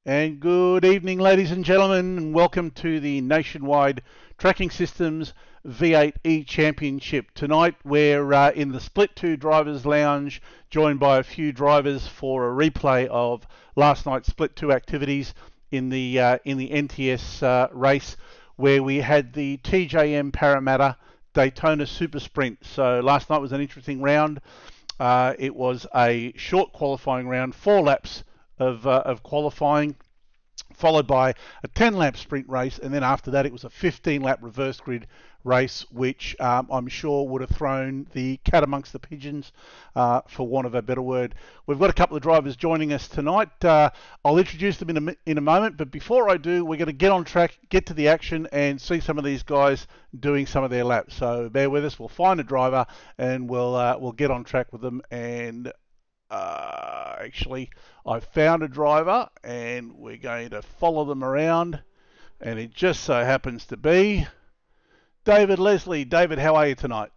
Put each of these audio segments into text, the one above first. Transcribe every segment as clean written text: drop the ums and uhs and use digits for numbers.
And good evening, ladies and gentlemen, and welcome to the Nationwide Tracking Systems V8E Championship. Tonight we're in the Split 2 Drivers Lounge, joined by a few drivers for a replay of last night's Split 2 activities in the NTS race, where we had the TJM Parramatta Daytona Super Sprint. So last night was an interesting round. It was a short qualifying round, 4 laps of qualifying, followed by a 10-lap sprint race, and then after that it was a 15-lap reverse grid race, which I'm sure would have thrown the cat amongst the pigeons, for want of a better word. We've got a couple of drivers joining us tonight. I'll introduce them in a moment, but before I do, we're going to get on track, get to the action, and see some of these guys doing some of their laps. So bear with us. We'll find a driver and we'll get on track with them. And actually, I found a driver and we're going to follow them around, and it just so happens to be David Leslie. David, how are you tonight?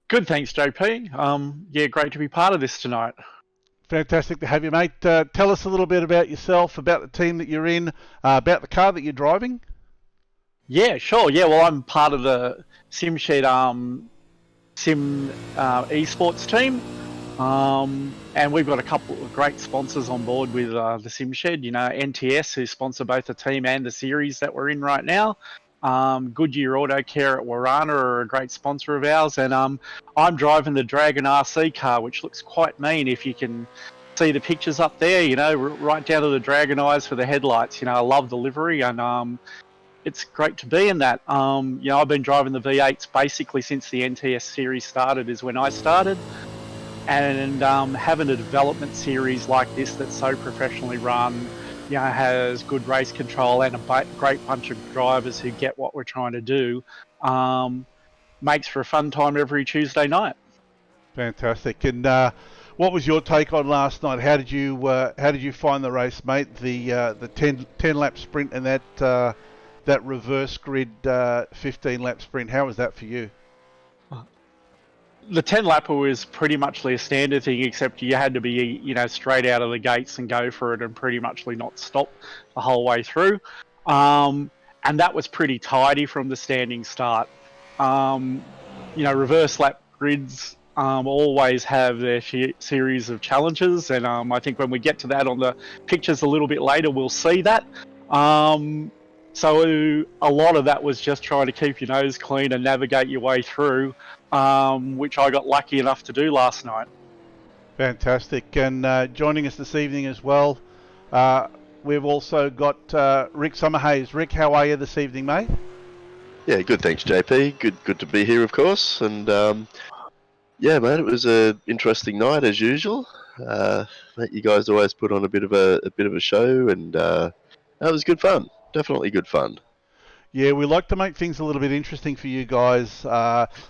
Good, thanks, JP. Yeah, great to be part of this tonight. Fantastic to have you, mate. Tell us a little bit about yourself, about the team that you're in, about the car that you're driving. Yeah, sure. Yeah, well, I'm part of the SimShed Sim esports team. And we've got a couple of great sponsors on board with the SimShed. You know, NTS, who sponsor both the team and the series that we're in right now. Goodyear Auto Care at Warana are a great sponsor of ours, and I'm driving the Dragon RC car, which looks quite mean if you can see the pictures up there. You know, right down to the dragon eyes for the headlights. You know, I love the livery, and it's great to be in that. You know, I've been driving the V8s basically since the NTS series started, is when I started. And having a development series like this that's so professionally run, you know, has good race control and a great bunch of drivers who get what we're trying to do, makes for a fun time every Tuesday night. Fantastic. And what was your take on last night? How did you find the race, mate? The 10 lap sprint and that reverse grid 15 lap sprint. How was that for you? The 10 lapper was pretty much a standard thing, except you had to be, you know, straight out of the gates and go for it and pretty much not stop the whole way through. And that was pretty tidy from the standing start. You know, reverse lap grids always have their series of challenges, and I think when we get to that on the pictures a little bit later, we'll see that. So a lot of that was just trying to keep your nose clean and navigate your way through, which I got lucky enough to do last night. Fantastic. And joining us this evening as well, we've also got Rick Summerhays. Rick, how are you this evening, mate? Yeah, good, thanks, JP. Good to be here, of course. And yeah, mate, it was an interesting night as usual. Mate, you guys always put on a bit of a show, and that was good fun. Definitely good fun. Yeah, we like to make things a little bit interesting for you guys,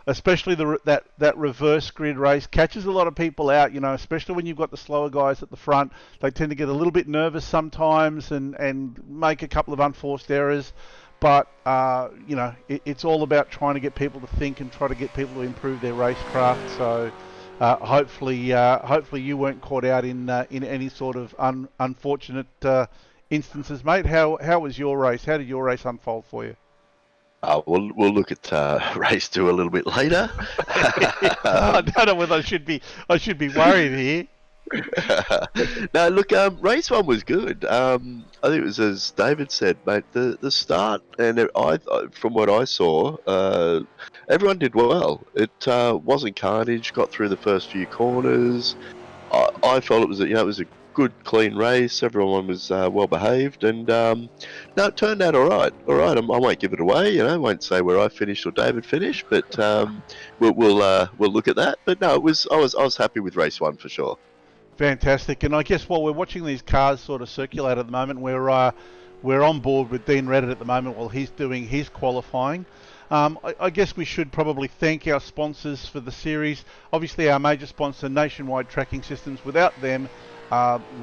especially that reverse grid race catches a lot of people out, you know, especially when you've got the slower guys at the front. They tend to get a little bit nervous sometimes and make a couple of unforced errors. But, you know, it's all about trying to get people to think and try to get people to improve their racecraft. So hopefully you weren't caught out in any sort of unfortunate instances, mate. How was your race? How did your race unfold for you? We'll look at race 2 a little bit later. I don't know whether I should be worried here. No, look, race 1 was good. I think it was as David said, mate. The start, and from what I saw, everyone did well. It wasn't carnage. Got through the first few corners. I felt it was it was a good, clean race. Everyone was well behaved, and no, it turned out all right. All right, I won't give it away. You know, I won't say where I finished or David finished, but we'll look at that. But no, I was happy with race 1 for sure. Fantastic. And I guess while we're watching these cars sort of circulate at the moment, we're on board with Dean Reddit at the moment while he's doing his qualifying. I guess we should probably thank our sponsors for the series. Obviously, our major sponsor, Nationwide Tracking Systems. Without them,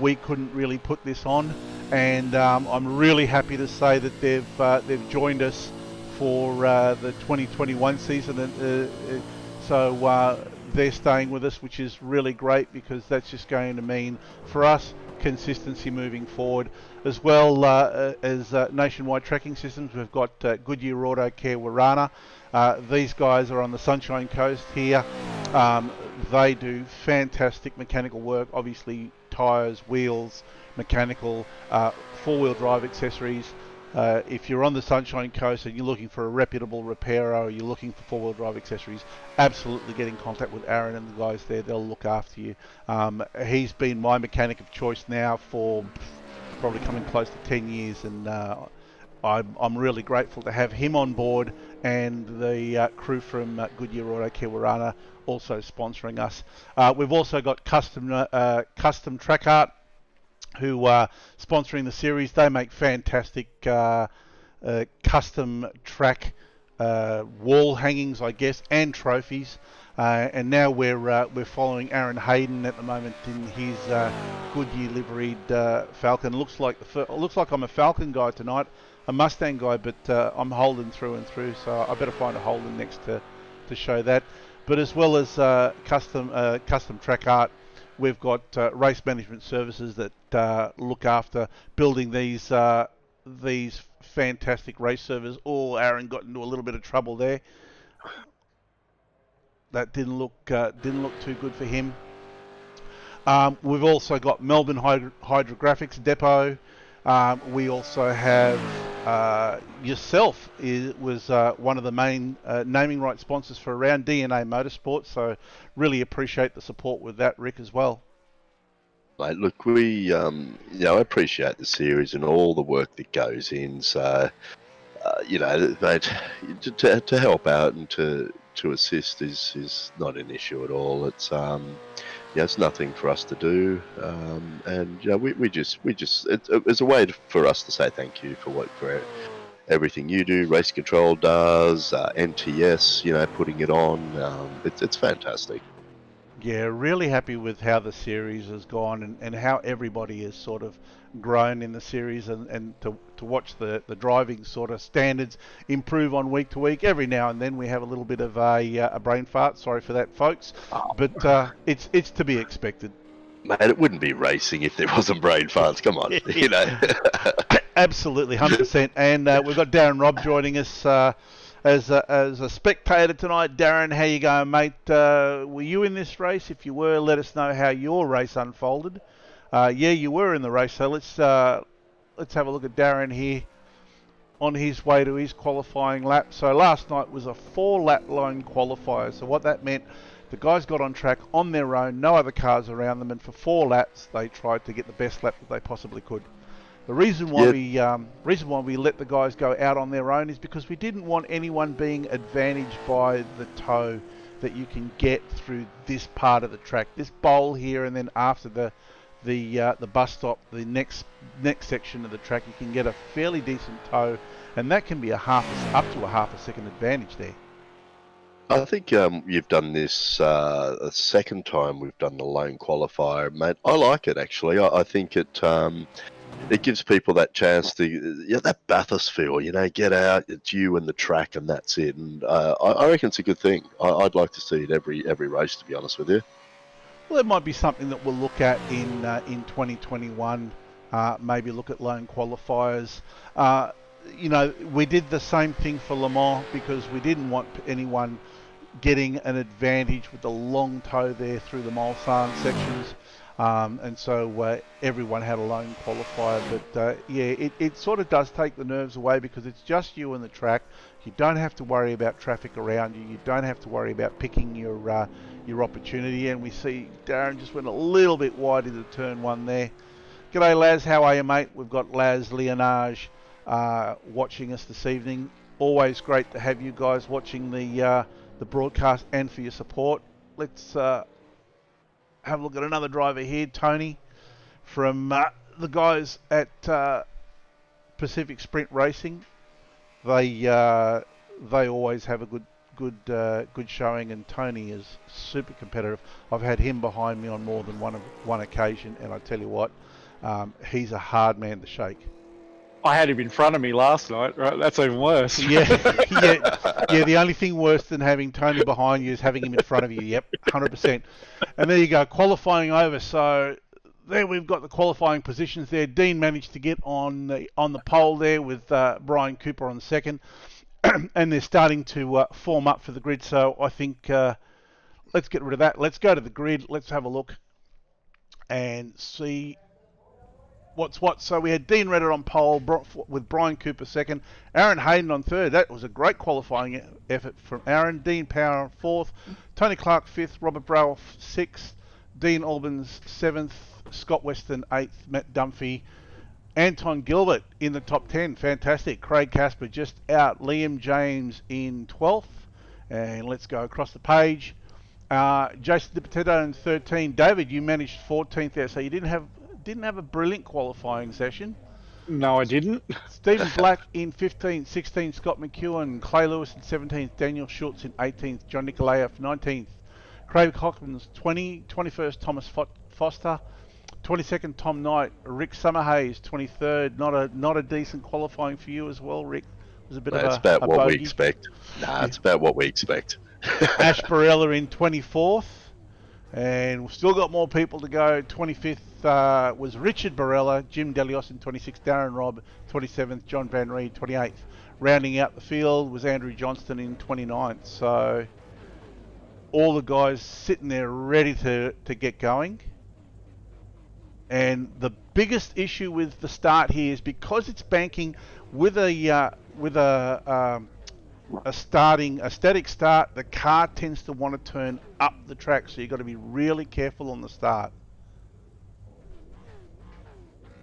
we couldn't really put this on, and I'm really happy to say that they've joined us for the 2021 season. So they're staying with us, which is really great because that's just going to mean for us consistency moving forward, as well as Nationwide Tracking Systems. We've got Goodyear Auto Care Warana. These guys are on the Sunshine Coast here. They do fantastic mechanical work, obviously tyres, wheels, mechanical, four-wheel drive accessories. If you're on the Sunshine Coast and you're looking for a reputable repairer or you're looking for four-wheel drive accessories, absolutely get in contact with Aaron and the guys there. They'll look after you. He's been my mechanic of choice now for probably coming close to 10 years, and I'm really grateful to have him on board, and the crew from Goodyear Auto Care Warana also sponsoring us. We've also got Custom Track Art, who are sponsoring the series. They make fantastic custom track wall hangings, I guess, and trophies. And now we're following Aaron Hayden at the moment in his Goodyear liveried Falcon. Looks like I'm a Falcon guy tonight, a Mustang guy, but I'm Holden through and through. So I better find a Holden next to show that. But as well as custom track art, we've got race management services that look after building these fantastic race servers. Oh, Aaron got into a little bit of trouble there. That didn't look too good for him. We've also got Melbourne Hydrographics Depot. We also have yourself was one of the main naming rights sponsors for around DNA Motorsports. So really appreciate the support with that, Rick, as well. Mate, look, we I appreciate the series and all the work that goes in. So mate, to help out and to assist is not an issue at all. It's it's nothing for us to do, and we just it's a way for us to say thank you for everything you do. Race Control does, NTS, putting it on. It's fantastic. Yeah, really happy with how the series has gone and how everybody has sort of grown in the series, and to watch the driving sort of standards improve on week to week. Every now and then we have a little bit of a brain fart. Sorry for that, folks, but it's to be expected. Mate, it wouldn't be racing if there wasn't brain farts. Come on, Absolutely, 100%. And we've got Darren Robb joining us as a spectator tonight. Darren, how you going, mate? Were you in this race? If you were, let us know how your race unfolded. Yeah, you were in the race, so let's have a look at Darren here on his way to his qualifying lap. So last night was a 4-lap lone qualifier. So what that meant, the guys got on track on their own, no other cars around them, and for 4 laps they tried to get the best lap that they possibly could. The reason why we let the guys go out on their own is because we didn't want anyone being advantaged by the tow that you can get through this part of the track, this bowl here, and then after the bus stop, the next section of the track, you can get a fairly decent tow, and that can be up to a half a second advantage there. I think you've done this a second time. We've done the lone qualifier, mate. I like it actually. I think it gives people that chance to that Bathurst feel. Get out. It's you and the track, and that's it. And I reckon it's a good thing. I'd like to see it every race, to be honest with you. Well, it might be something that we'll look at in 2021. Maybe look at lone qualifiers. We did the same thing for Le Mans because we didn't want anyone getting an advantage with the long tow there through the Mulsanne sections. And so everyone had a lone qualifier, but it sort of does take the nerves away because it's just you and the track. You don't have to worry about traffic around you. You don't have to worry about picking your opportunity. And we see Darren just went a little bit wide into turn 1 there. G'day, Laz. How are you, mate? We've got Laz Leonage watching us this evening. Always great to have you guys watching the broadcast and for your support. Let's have a look at another driver here, Tony, from the guys at Pacific Sprint Racing. They always have a good showing, and Tony is super competitive. I've had him behind me on more than one occasion, and I tell you what, he's a hard man to shake. I had him in front of me last night. Right, that's even worse. Yeah, yeah. The only thing worse than having Tony behind you is having him in front of you. Yep, 100%. And there you go, qualifying over. So there we've got the qualifying positions there. Dean managed to get on the pole there with Brian Cooper on second, and they're starting to form up for the grid. So I think let's get rid of that. Let's go to the grid. Let's have a look and see what's what. So we had Dean Redder on pole with Brian Cooper second, Aaron Hayden on third. That was a great qualifying effort from Aaron. Dean Power on fourth, Tony Clark fifth, Robert Brower sixth, Dean Albans seventh, Scott Weston eighth, Matt Dunphy, Anton Gilbert in the top 10. Fantastic. Craig Casper just out. Liam James in 12th. And let's go across the page. Jason DiPotetto in 13. David, you managed 14th there, so you didn't have a brilliant qualifying session. No, I didn't. Stephen Black in 15th, 16th, Scott McEwen, Clay Lewis in 17th, Daniel Schultz in 18th, John Nikolaev 19th, Craig Hockman's 21st, Thomas Foster, 22nd, Tom Knight, Rick Summerhays 23rd. Not a decent qualifying for you as well, Rick. It was a bit of a about what bogey. we expect. Nah, it's about what we expect. Ash Barella in 24th. And we've still got more people to go. 25th was Richard Barella, Jim Delios in 26th, Darren Robb 27th, John Van Reed 28th. Rounding out the field was Andrew Johnston in 29th. So all the guys sitting there ready to get going. And the biggest issue with the start here is because it's banking with a static start, the car tends to want to turn up the track, so you've got to be really careful on the start.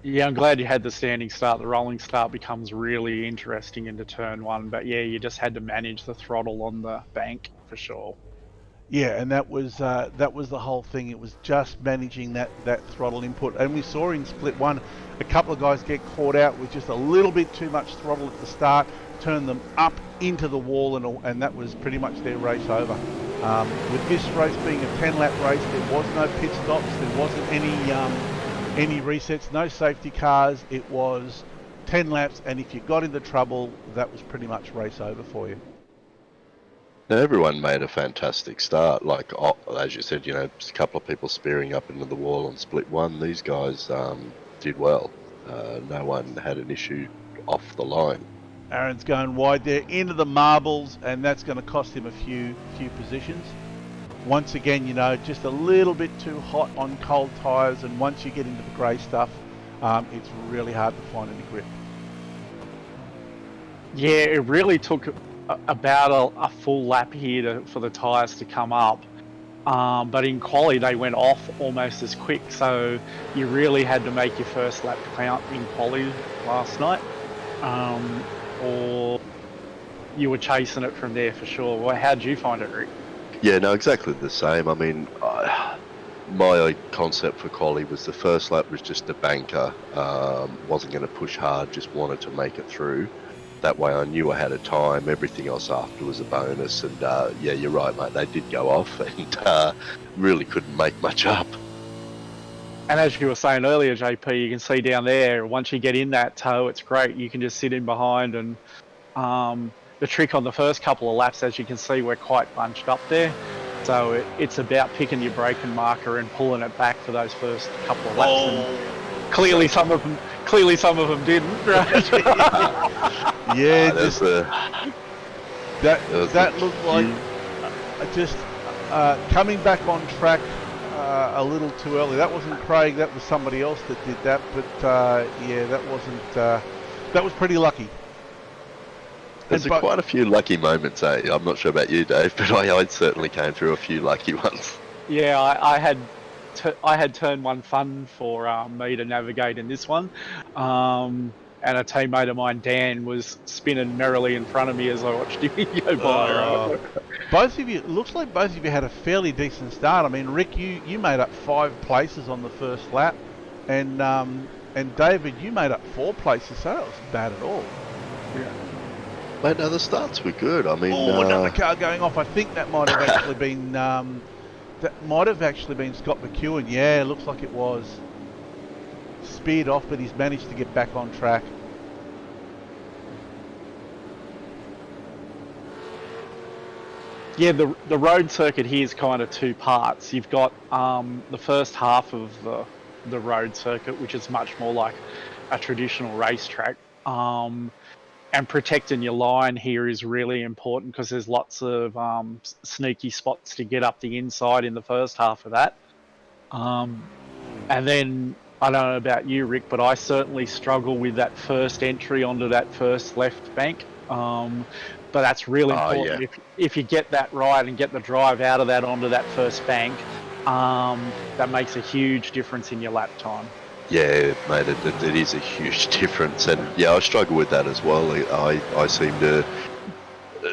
Yeah, I'm glad you had the standing start. The rolling start becomes really interesting into turn one, but yeah, you just had to manage the throttle on the bank for sure. Yeah, and that was the whole thing. It was just managing that throttle input, and we saw in split one a couple of guys get caught out with just a little bit too much throttle at the start, turn them up into the wall, and that was pretty much their race over. With this race being a 10-lap race, there was no pit stops, there wasn't any resets, no safety cars. It was 10 laps, and if you got into trouble, that was pretty much race over for you. Now, everyone made a fantastic start. Like, as you said, just a couple of people spearing up into the wall on split one. These guys did well. No one had an issue off the line. Aaron's going wide there into the marbles, and that's going to cost him a few positions. Once again, just a little bit too hot on cold tyres, and once you get into the grey stuff, it's really hard to find any grip. Yeah, it really took about a full lap here for the tyres to come up. But in quali, they went off almost as quick, so you really had to make your first lap count in quali last night. Or you were chasing it from there for sure. Well, how did you find it, Rick? Yeah, no, exactly the same. I mean, my concept for quali was the first lap was just a banker. Wasn't going to push hard, just wanted to make it through. That way I knew I had a time. Everything else after was a bonus. And yeah, you're right, mate. They did go off and really couldn't make much up. And as you were saying earlier, JP, you can see down there, once you get in that tow, it's great. You can just sit in behind, and the trick on the first couple of laps, as you can see, we're quite bunched up there. So it's about picking your braking marker and pulling it back for those first couple of laps. And clearly some of them didn't, right? Yeah, that looked like just coming back on track a little too early. That wasn't Craig, that was somebody else that did that, but yeah, that was pretty lucky. There's quite a few lucky moments, eh? I'm not sure about you, Dave, but I certainly came through a few lucky ones. Yeah, I had turn one fun for me to navigate in this one, and a teammate of mine, Dan, was spinning merrily in front of me as I watched him go by. Both of you, it looks like both of you had a fairly decent start. I mean, Rick, you made up 5 places on the first lap, and David, you made up 4 places, so that wasn't bad at all. Yeah. Mate, no, the starts were good. I mean, another car going off. I think that might have actually been Scott McEwen. Yeah, looks like it was. Speared off, but he's managed to get back on track. Yeah, the road circuit here is kind of two parts. You've got the first half of the road circuit, which is much more like a traditional racetrack. And protecting your line here is really important because there's lots of sneaky spots to get up the inside in the first half of that. And then I don't know about you, Rick, but I certainly struggle with that first entry onto that first left bank. But that's really Oh, important. yeah. If you get that right and get the drive out of that onto that first bank, that makes a huge difference in your lap time. Yeah, mate, it is a huge difference, and yeah, I struggle with that as well. I seem to,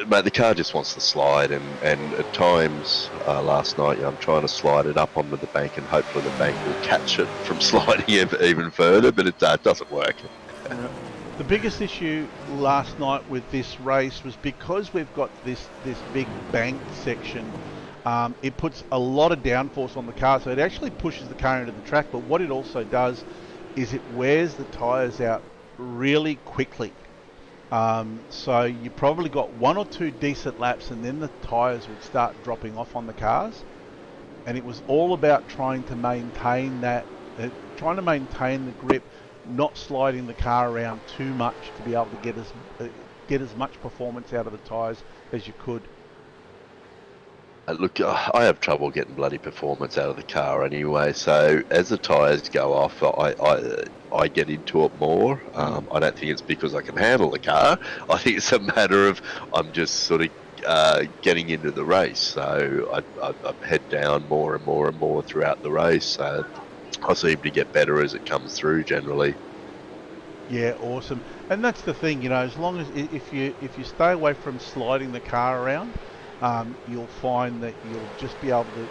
mate, the car just wants to slide, and at times last night I'm trying to slide it up onto the bank, and hopefully the bank will catch it from sliding even further, but it doesn't work. The biggest issue last night with this race was because we've got this big bank section. It puts a lot of downforce on the car, so it actually pushes the car into the track. But what it also does is it wears the tyres out really quickly. So you probably got one or two decent laps, and then the tyres would start dropping off on the cars. And it was all about trying to maintain the grip, not sliding the car around too much to be able to get as much performance out of the tyres as you could. Look, I have trouble getting bloody performance out of the car anyway. So as the tyres go off, I get into it more. I don't think it's because I can handle the car. I think it's a matter of I'm just sort of getting into the race. So I head down more and more and more throughout the race. So I seem to get better as it comes through generally. Yeah, awesome. And that's the thing, as long as if you stay away from sliding the car around, you'll find that you'll just be able to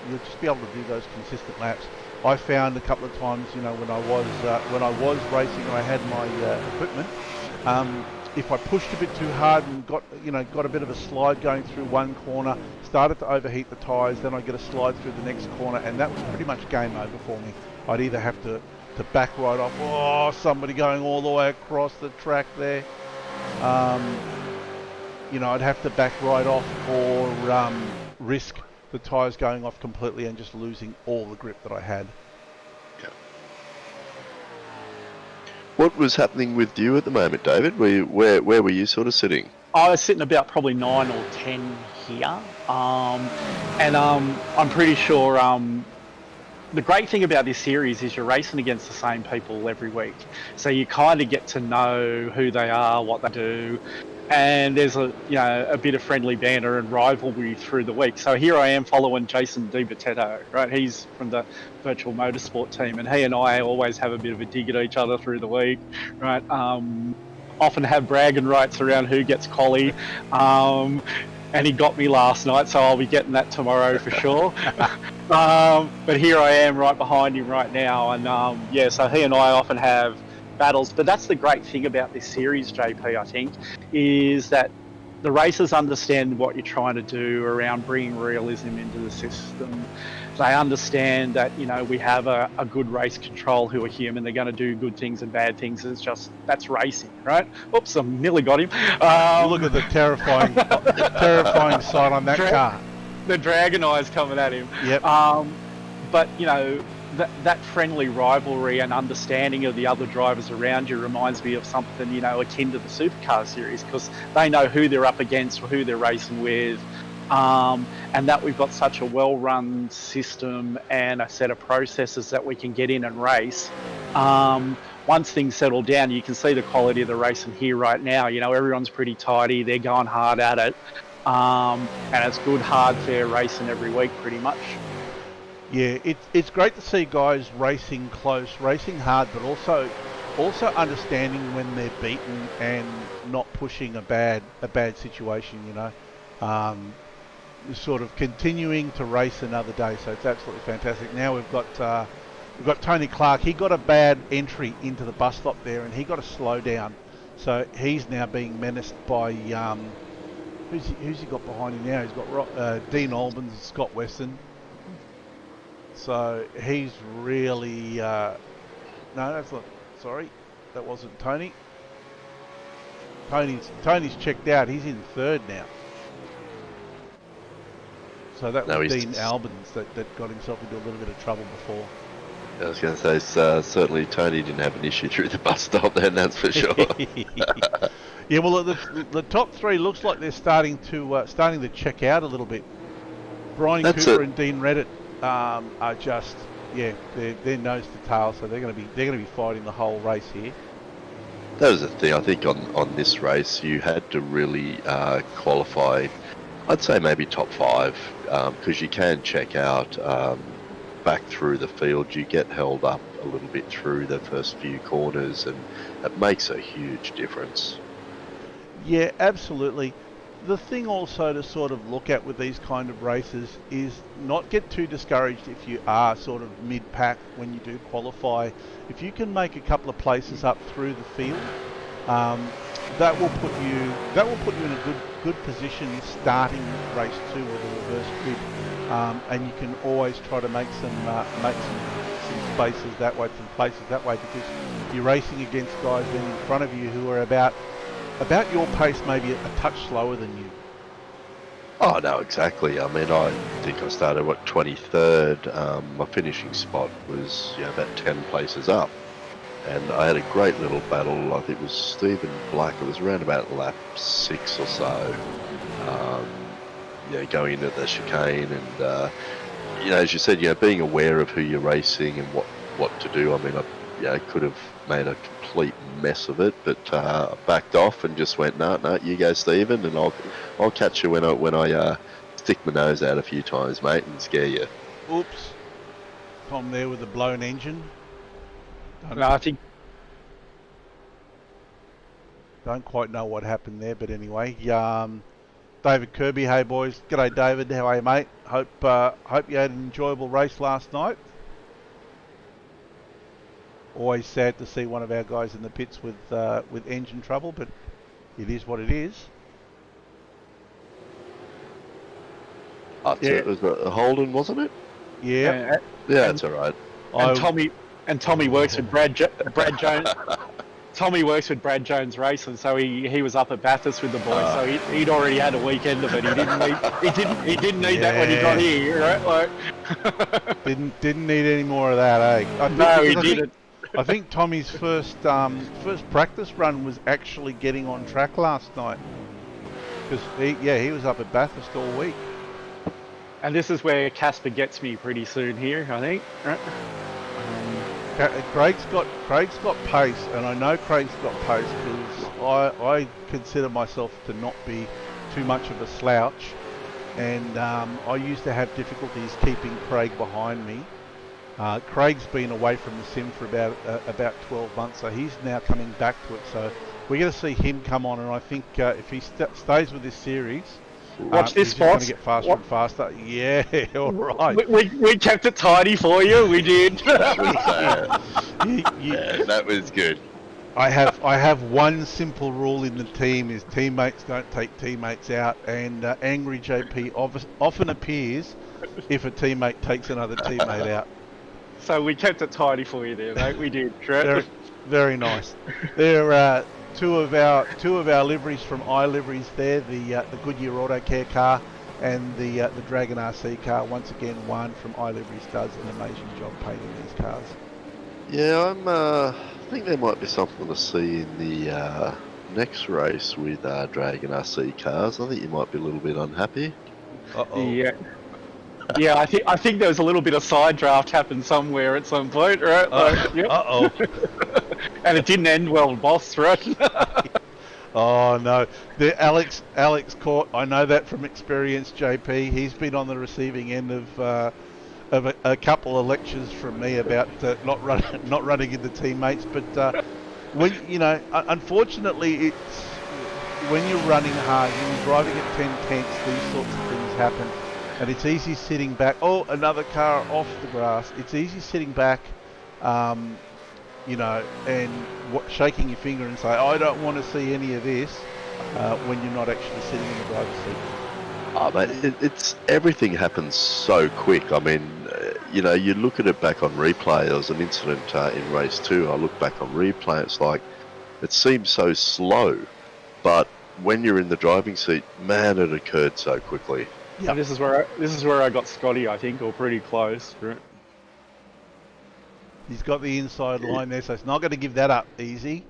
do those consistent laps. I found a couple of times, when I was racing and I had my equipment, if I pushed a bit too hard and got a bit of a slide going through one corner, started to overheat the tyres, then I get a slide through the next corner, and that was pretty much game over for me. I'd either have to back right off. Oh, somebody going all the way across the track there. I'd have to back right off or risk the tyres going off completely and just losing all the grip that I had. Yeah. What was happening with you at the moment, David? Where were you sort of sitting? I was sitting about probably 9 or 10 here. And I'm pretty sure the great thing about this series is you're racing against the same people every week. So you kind of get to know who they are, what they do. And there's a bit of friendly banter and rivalry through the week. So here I am following Jason DiBattetto, right? He's from the virtual motorsport team, and he and I always have a bit of a dig at each other through the week, right? Often have bragging rights around who gets quali. And he got me last night, so I'll be getting that tomorrow for sure. But here I am right behind him right now, and so he and I often have battles. But that's the great thing about this series, JP, I think, is that the racers understand what you're trying to do around bringing realism into the system. They understand that, we have a good race control who are human. They're going to do good things and bad things. That's racing, right? Oops, I nearly got him. Look at the terrifying sight on that car. The dragon eyes coming at him. Yep. But, that friendly rivalry and understanding of the other drivers around you reminds me of something, akin to the supercar series, because they know who they're up against, who they're racing with. And that we've got such a well-run system and a set of processes that we can get in and race. Once things settle down, you can see the quality of the racing here right now. Everyone's pretty tidy. They're going hard at it. And it's good, hard, fair racing every week, pretty much. Yeah, it's great to see guys racing close, racing hard, but also understanding when they're beaten and not pushing a bad situation. Sort of continuing to race another day, so it's absolutely fantastic. Now we've got Tony Clark. He got a bad entry into the bus stop there, and he got a slow down. So he's now being menaced by who's he got behind him now? He's got Dean Albans, Scott Weston. So he's really no, that's not. Sorry, that wasn't Tony. Tony's checked out. He's in third now. So that No, was he's Dean Albans that got himself into a little bit of trouble before. I was going to say, certainly Tony didn't have an issue through the bus stop then, that's for sure. Yeah, well, the top three looks like they're starting to check out a little bit. Brian That's Cooper it. and Dean Reddit are just, they're nose to tail, so they're going to be fighting the whole race here. That was the thing. I think on this race, you had to really qualify, I'd say maybe top 5, because you can check out back through the field. You get held up a little bit through the first few corners, and it makes a huge difference. Yeah, absolutely. The thing also to sort of look at with these kind of races is not get too discouraged if you are sort of mid-pack when you do qualify. If you can make a couple of places up through the field, that will put you in a good position starting race 2 with a reverse grid, and you can always try to make some spaces that way, some places that way, because you're racing against guys then in front of you who are about your pace, maybe a touch slower than you. Oh, no, exactly. I mean, I think I started, 23rd. My finishing spot was about 10 places up. And I had a great little battle. I think it was Stephen Black. It was around about lap 6 or so. Going into the chicane. And, as you said, being aware of who you're racing and what to do. I mean, I could have made a complete mess of it, but backed off and just went, no, you go, Stephen, and I'll catch you when I stick my nose out a few times, mate, and scare you. Oops. Tom there with a blown engine. No, I think don't quite know what happened there, but anyway, David Kirby, hey boys, g'day David, how are you, mate? Hope you had an enjoyable race last night. Always sad to see one of our guys in the pits with engine trouble, but it is what it is. It was a Holden, wasn't it? Yeah. That's all right. And Tommy works with Brad Jones. Tommy works with Brad Jones Racing, so he was up at Bathurst with the boys, so he'd already had a weekend of it. He didn't need that when he got here, right? Like didn't need any more of that, eh? No, he didn't. I think Tommy's first practice run was actually getting on track last night, because he was up at Bathurst all week. And this is where Casper gets me pretty soon here, I think. Right? Craig's got pace, and I know Craig's got pace because I consider myself to not be too much of a slouch, and I used to have difficulties keeping Craig behind me. Craig's been away from the sim for about 12 months, so he's now coming back to it. So we're going to see him come on, and I think if he stays with this series, watch this, he's going to get faster and faster. Yeah, all right. We kept it tidy for you. We did. That was good. I have one simple rule in the team: is teammates don't take teammates out, and Angry JP often appears if a teammate takes another teammate out. So we kept it tidy for you there, mate. We did. Very, very nice. There are two of our liveries from iLiveries there, the Goodyear Auto Care car and the Dragon RC car. Once again, one from iLiveries does an amazing job painting these cars. Yeah, I think there might be something to see in the next race with Dragon RC cars. I think you might be a little bit unhappy. Yeah. Yeah, I think there was a little bit of side draft happened somewhere at some point, right? And it didn't end well, boss, right? Oh no, Alex Court. I know that from experience. JP, he's been on the receiving end of a couple of lectures from me about not running into teammates. But when unfortunately, it's when you're running hard, when you're driving at 10 tenths, these sorts of things happen. And it's easy sitting back. Oh, another car off the grass. It's easy sitting back, and shaking your finger and say, I don't want to see any of this, when you're not actually sitting in the driver's seat. Oh, mate, it's everything happens so quick. I mean, you look at it back on replay. There was an incident in race 2. I look back on replay. It's like it seems so slow, but when you're in the driving seat, man, it occurred so quickly. Yeah. And this is where I got Scotty, I think, or pretty close. Right? He's got the inside line there, so it's not going to give that up easy.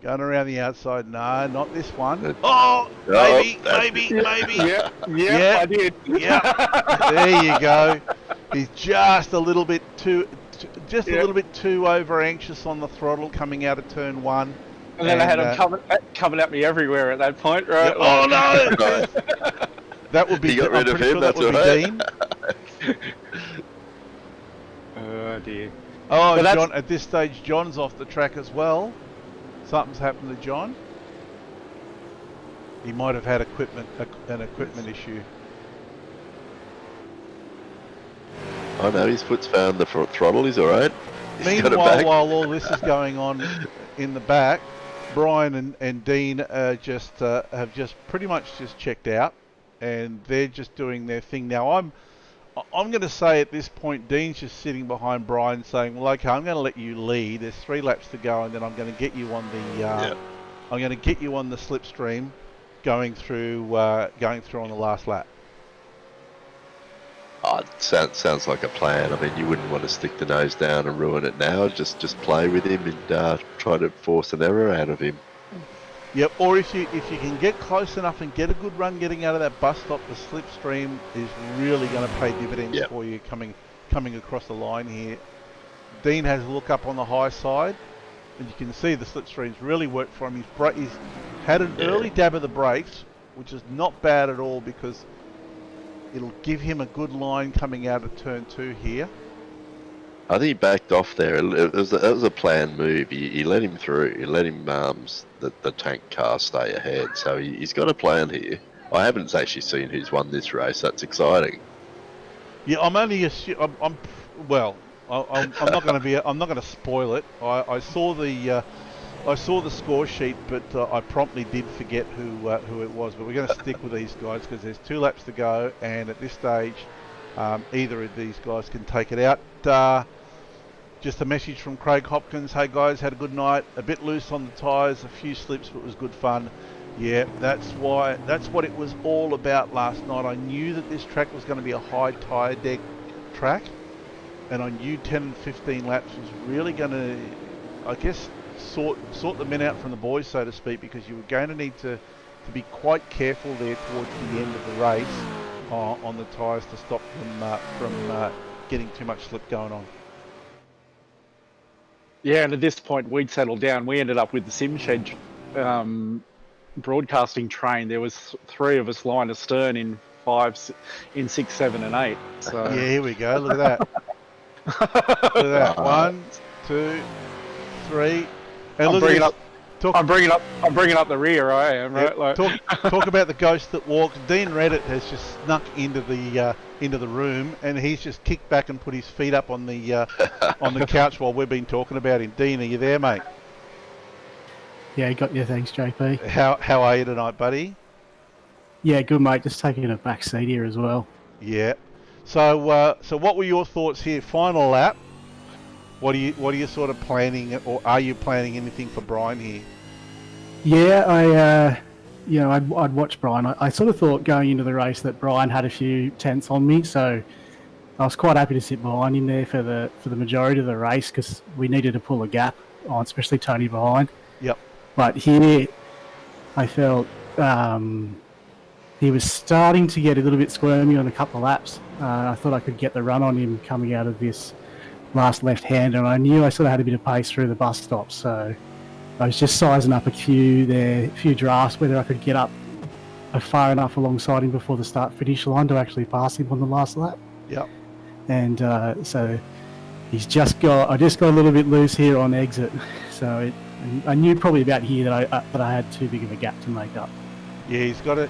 Going around the outside, no, not this one. Oh, maybe. Yeah, Yeah. I did. Yep. There you go. He's just a little bit too, a little bit too over anxious on the throttle coming out of turn one. And then I had him coming at me everywhere at that point, right? Yeah. Oh no! That would be. You got rid I'm of pretty him. sure that That's would be right. Dean. Oh dear. Oh, John. At this stage, John's off the track as well. Something's happened to John. He might have had an equipment issue. Oh no, his foot's found the front throttle. He's all right. Meanwhile, while all this is going on in the back, Brian and Dean have just pretty much just checked out, and they're just doing their thing now. I'm going to say at this point, Dean's just sitting behind Brian, saying, "Well, okay, I'm going to let you lead. There's 3 laps to go, and then I'm going to get you on the I'm going to get you on the slipstream, going through on the last lap." Oh, it sounds like a plan. I mean, you wouldn't want to stick the nose down and ruin it now. Just play with him and try to force an error out of him. Yep. Or if you can get close enough and get a good run getting out of that bus stop, the slipstream is really going to pay dividends for you coming across the line here. Dean has a look up on the high side, and you can see the slipstream's really worked for him. He's had an early dab of the brakes, which is not bad at all because it'll give him a good line coming out of turn 2 here. I think he backed off there. It was a planned move. He let him through. He let him the tank car stay ahead. So he's got a plan here. I haven't actually seen who's won this race. That's exciting. Yeah, I'm only I'm not going to be. I'm not going to spoil it. I saw the score sheet, but I promptly did forget who it was. But we're going to stick with these guys because there's 2 laps to go, and at this stage, either of these guys can take it out. Just a message from Craig Hopkins. Hey guys, had a good night. A bit loose on the tyres, a few slips, but it was good fun. Yeah, that's what it was all about last night. I knew that this track was going to be a high tyre deck track, and I knew 10 and 15 laps was really going to, I guess, sort the men out from the boys, so to speak, because you were going to need to be quite careful there towards the end of the race on the tyres to stop them from getting too much slip going on. Yeah, and at this point we'd settled down. We ended up with the SimShed broadcasting train. There was 3 of us line astern in 6, 7, and 8. So yeah, here we go. Look at that. Look at that. 1, 2, 3. And I'm bringing up the rear. I am right. Yep. Talk about the ghost that walks. Dean Reddit has just snuck into the room, and he's just kicked back and put his feet up on the couch while we've been talking about him. Dean, are you there, mate? Yeah, got you. Thanks, JP. How are you tonight, buddy? Yeah, good, mate. Just taking a back seat here as well. Yeah. So what were your thoughts here? Final lap. What are you sort of planning, or are you planning anything for Brian here? Yeah, I'd watch Brian. I sort of thought going into the race that Brian had a few tenths on me, so I was quite happy to sit behind him there for the majority of the race because we needed to pull a gap on, especially Tony behind. Yep. But here, I felt he was starting to get a little bit squirmy on a couple of laps. I thought I could get the run on him coming out of this last left-hander, and I knew I sort of had a bit of pace through the bus stop, so I was just sizing up a few drafts, whether I could get up far enough alongside him before the start-finish line to actually pass him on the last lap. Yep. And so I just got a little bit loose here on exit, so I knew probably about here that I had too big of a gap to make up. Yeah, he's got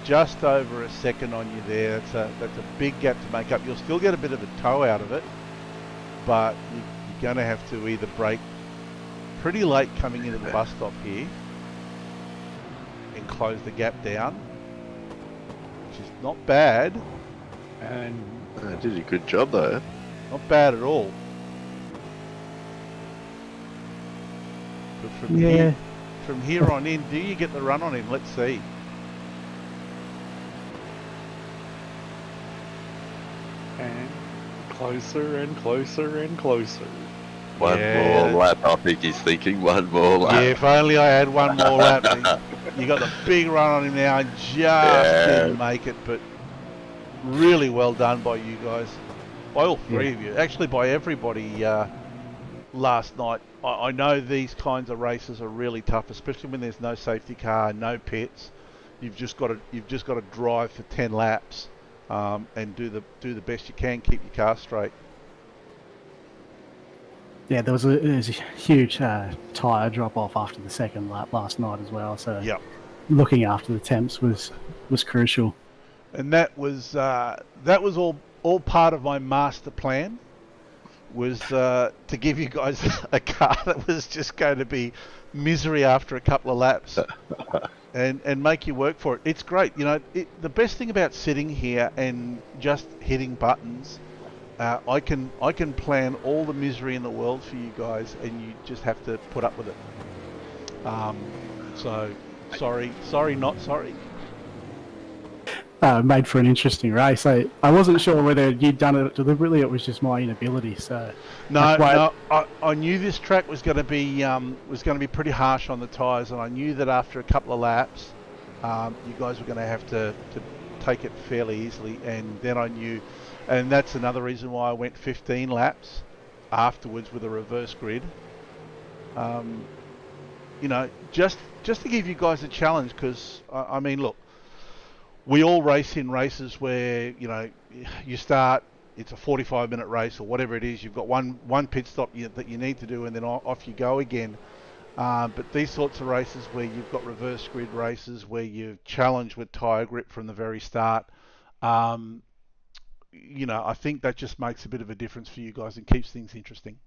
just over a second on you there. That's a big gap to make up. You'll still get a bit of a tow out of it, but you're going to have to either brake pretty late coming into the bus stop here and close the gap down, which is not bad. And did a good job though. Not bad at all. But from here on in, do you get the run on him? Let's see. And closer and closer and closer. One more lap, I think he's thinking. One more lap. Yeah, if only I had one more lap. You got the big run on him now. Just didn't make it, but really well done by you guys. By all three of you. Actually, by everybody last night. I know these kinds of races are really tough, especially when there's no safety car, no pits. You've just got to drive for 10 laps and do the best you can, keep your car straight. Yeah, there was a huge tyre drop off after the second lap last night as well. So looking after the temps was crucial. And that was all part of my master plan. Was to give you guys a car that was just going to be misery after a couple of laps, and make you work for it. It's great, the best thing about sitting here and just hitting buttons. I can plan all the misery in the world for you guys, and you just have to put up with it. So sorry, not sorry. Made for an interesting race. I wasn't sure whether you'd done it deliberately. It was just my inability. So no. I knew this track was going to be pretty harsh on the tyres, and I knew that after a couple of laps, you guys were going to have to take it fairly easily. And then I knew, and that's another reason why I went 15 laps afterwards with a reverse grid. Just to give you guys a challenge, because I mean, look. We all race in races where, you start, it's a 45-minute race or whatever it is. You've got one pit stop that you need to do, and then off you go again. But these sorts of races where you've got reverse grid races where you're challenged with tyre grip from the very start, I think that just makes a bit of a difference for you guys and keeps things interesting.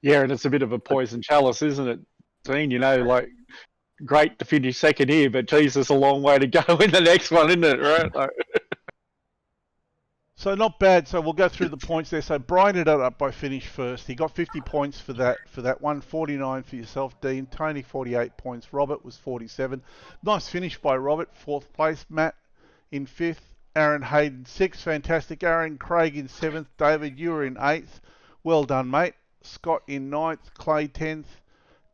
Yeah, and it's a bit of a poison chalice, isn't it, Dean? Great to finish second here, but geez, there's a long way to go in the next one, isn't it? Right? So not bad. So we'll go through the points there. So Brian ended up by finish first. He got 50 points for that one. 49 for yourself, Dean. Tony 48 points. Robert was 47. Nice finish by Robert. 4th place. Matt in 5th. Aaron Hayden 6th. Fantastic. Aaron Craig in 7th. David, you were in 8th. Well done, mate. Scott in 9th. Clay 10th.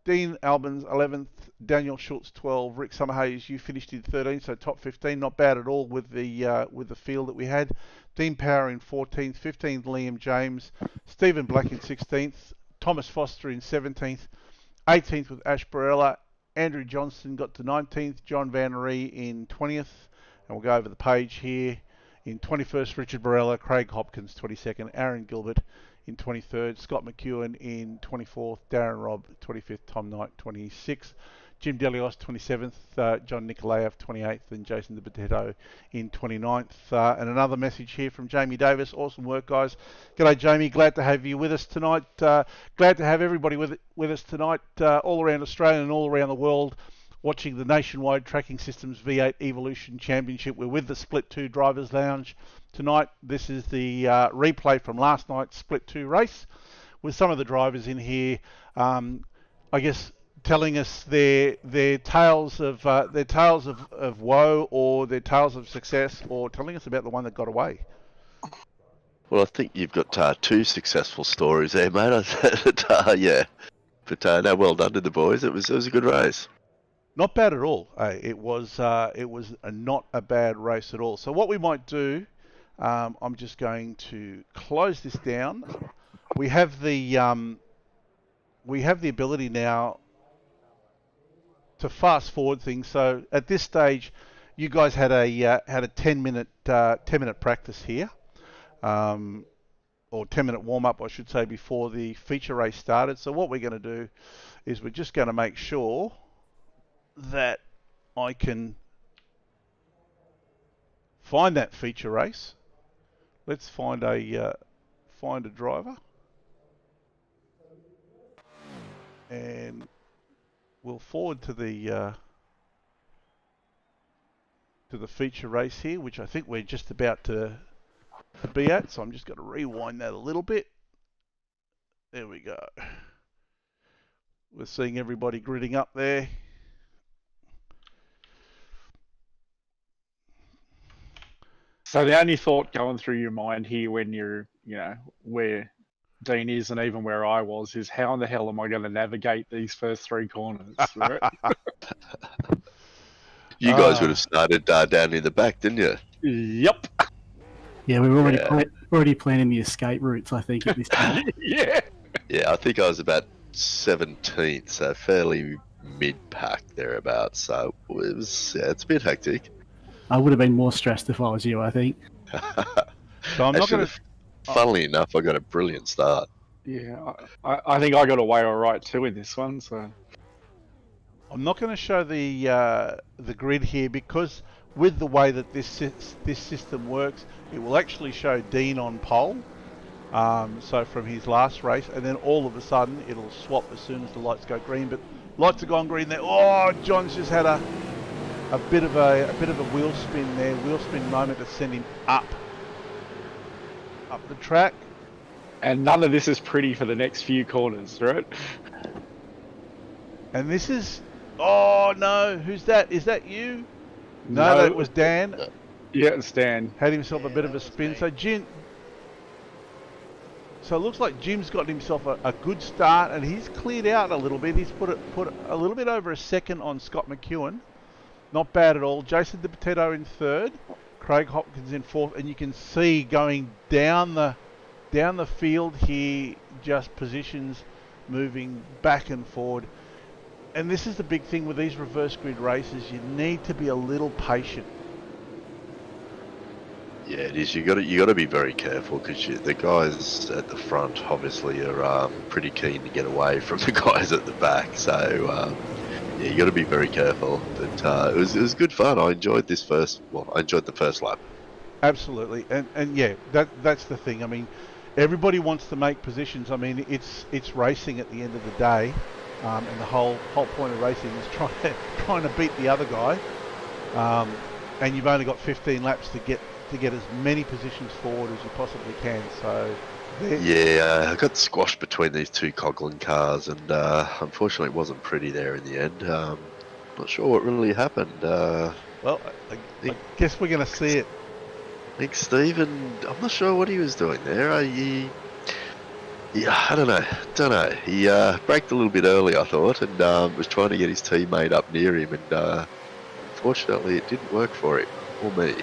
Dean Albans 11th, Daniel Schultz 12, Rick Summerhays, you finished in 13th, so top 15, not bad at all with the field that we had. Dean Power in 14th, 15th Liam James, Stephen Black in 16th, Thomas Foster in 17th, 18th with Ash Barella, Andrew Johnston got to 19th, John Van Ree in 20th, and we'll go over the page here. In 21st, Richard Barella, Craig Hopkins 22nd, Aaron Gilbert in 23rd, Scott McEwen in 24th, Darren Robb 25th, Tom Knight 26th, Jim Delios 27th, John Nikolaev 28th, and Jason De Potato in 29th. And another message here from Jamie Davis. Awesome work, guys. G'day, Jamie. Glad to have you with us tonight. Glad to have everybody with us tonight, all around Australia and all around the world, watching the Nationwide Tracking Systems V8 Evolution Championship. We're with the Split 2 Drivers Lounge tonight. This is the replay from last night's Split 2 race with some of the drivers in here, I guess, telling us their tales of woe or their tales of success, or telling us about the one that got away. Well, I think you've got 2 successful stories there, mate. Yeah, but no, well done to the boys. It was a good race. Not bad at all. It was not a bad race at all. So what we might do, I'm just going to close this down. We have the ability now to fast forward things. So at this stage, you guys had a 10-minute practice here, or 10-minute warm up, I should say, before the feature race started. So what we're going to do is we're just going to make sure that I can find that feature race. Let's find a driver, and we'll forward to the feature race here, which I think we're just about to be at. So I'm just going to rewind that a little bit. There we go. We're seeing everybody gridding up there. So the only thought going through your mind here when you're, where Dean is and even where I was is how in the hell am I going to navigate these first 3 corners, right? You guys would have started down near the back, didn't you? Yep. Yeah, we were already planning the escape routes, I think, at this point. Yeah. Yeah, I think I was about 17th, so fairly mid-pack thereabouts. So it was, it's a bit hectic. I would have been more stressed if I was you, I think. So I'm not going to. Funnily enough, I got a brilliant start. Yeah, I think I got away all right too in this one. So I'm not going to show the grid here because with the way that this system works, it will actually show Dean on pole. So from his last race, and then all of a sudden it'll swap as soon as the lights go green. But lights have gone green there. Oh, John's just had a bit of a wheel spin there, wheel spin moment to send him up the track. And none of this is pretty for the next few corners, right? And this is, oh no, who's that? Is that you? No, that was Dan. Yeah, it's Dan. Had himself a bit of a spin. So Jim, so it looks like Jim's got himself a good start, and he's cleared out a little bit. He's put a little bit over a second on Scott McEwen. Not bad at all. Jason De Potato in third, Craig Hopkins in fourth, and you can see going down the field here, just positions moving back and forward. And this is the big thing with these reverse grid races. You need to be a little patient. Yeah, it is. You got to be very careful because the guys at the front obviously are pretty keen to get away from the guys at the back. So yeah, you got to be very careful. But it was good fun. I enjoyed the first lap. Absolutely, and yeah, that's the thing. I mean, everybody wants to make positions. I mean, it's racing at the end of the day, and the whole point of racing is trying to beat the other guy. And you've only got 15 laps to get as many positions forward as you possibly can. So yeah, I got squashed between these two Coughlin cars, and unfortunately, it wasn't pretty there in the end. Not sure what really happened. Well, I guess we're going to see it. I think Stephen, I'm not sure what he was doing there. I don't know. He braked a little bit early, I thought, and was trying to get his teammate up near him, and unfortunately, it didn't work for him or me.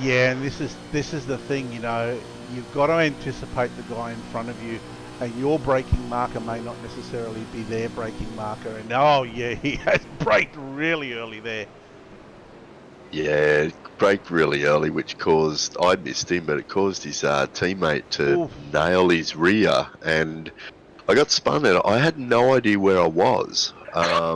Yeah, and this is the thing, you've got to anticipate the guy in front of you, and your braking marker may not necessarily be their braking marker. And oh yeah, he has braked really early there. Yeah, braked really early, which caused, I missed him, but it caused his teammate to nail his rear, and I got spun out. I had no idea where I was. I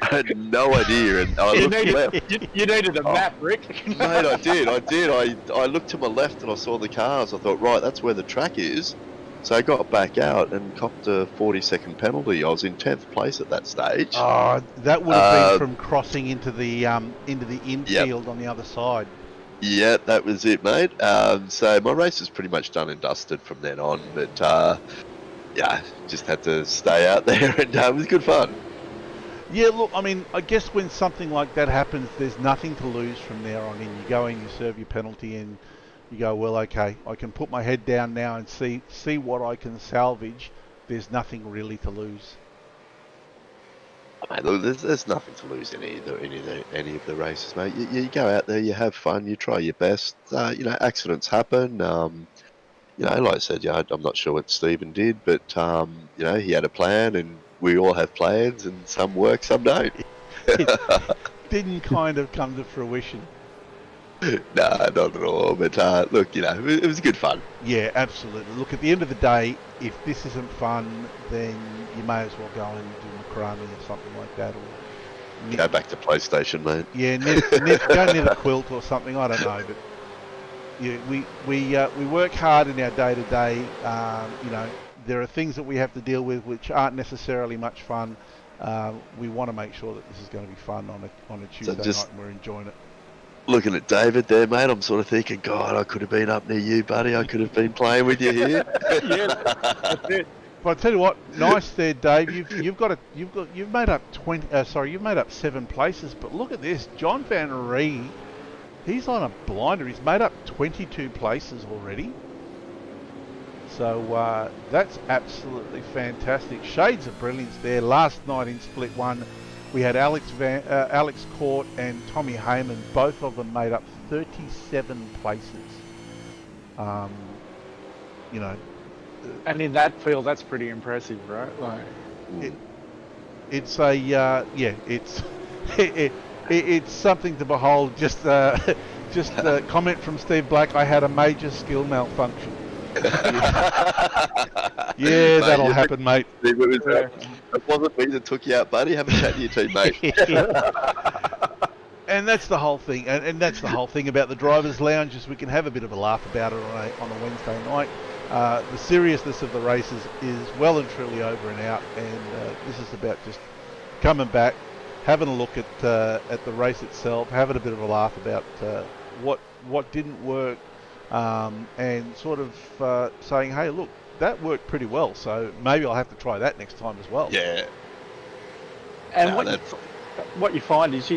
had no idea, and I looked left. You needed a map, Rick. Mate, I did. I looked to my left and I saw the cars. I thought, right, that's where the track is. So I got back out and copped a 40-second penalty. I was in 10th place at that stage. Oh, that would have been from crossing into the infield on the other side. Yeah, that was it, mate. So my race was pretty much done and dusted from then on. But yeah, just had to stay out there, and it was good fun. Yeah, look, I mean, I guess when something like that happens, there's nothing to lose from there on in. You go in, you serve your penalty, and you go, well, okay, I can put my head down now and see what I can salvage. There's nothing really to lose. Mate, look, there's nothing to lose in any of the races, mate. You go out there, you have fun, you try your best. Accidents happen. Like I said, I'm not sure what Stephen did, but he had a plan, and we all have plans, and some work, some don't. It didn't kind of come to fruition. Nah, not at all. But look, it was good fun. Yeah, absolutely. Look, at the end of the day, if this isn't fun, then you may as well go and do macrame or something like that, or go back to PlayStation, mate. Yeah, go knit a quilt or something. I don't know, but yeah, we work hard in our day to day. There are things that we have to deal with which aren't necessarily much fun. We want to make sure that this is going to be fun on a Tuesday night, and we're enjoying it. Looking at David there, mate, I'm sort of thinking, God, I could have been up near you, buddy. I could have been playing with you here. Yeah, that's it. But I tell you what, nice there, Dave. You've made up 7 places. But look at this, John Van Ree He's on a blinder. He's made up 22 places already. So that's absolutely fantastic. Shades of brilliance there. Last night in Split 1, we had Alex Court and Tommy Heyman. Both of them made up 37 places. You know. And in that field, that's pretty impressive, right? Like, it's a it's it's something to behold. Just a comment from Steve Black. I had a major skill malfunction. Yeah, that'll happen, mate. It wasn't me that took you out, buddy. Have a chat to your teammate. And that's the whole thing. And that's the whole thing about the drivers' lounges. We can have a bit of a laugh about it on a Wednesday night. The seriousness of the races is well and truly over and out, and this is about just coming back, having a look at the race itself, having a bit of a laugh about what didn't work, and sort of saying, hey, look, that worked pretty well, so maybe I'll have to try that next time as well. Yeah. And what you find is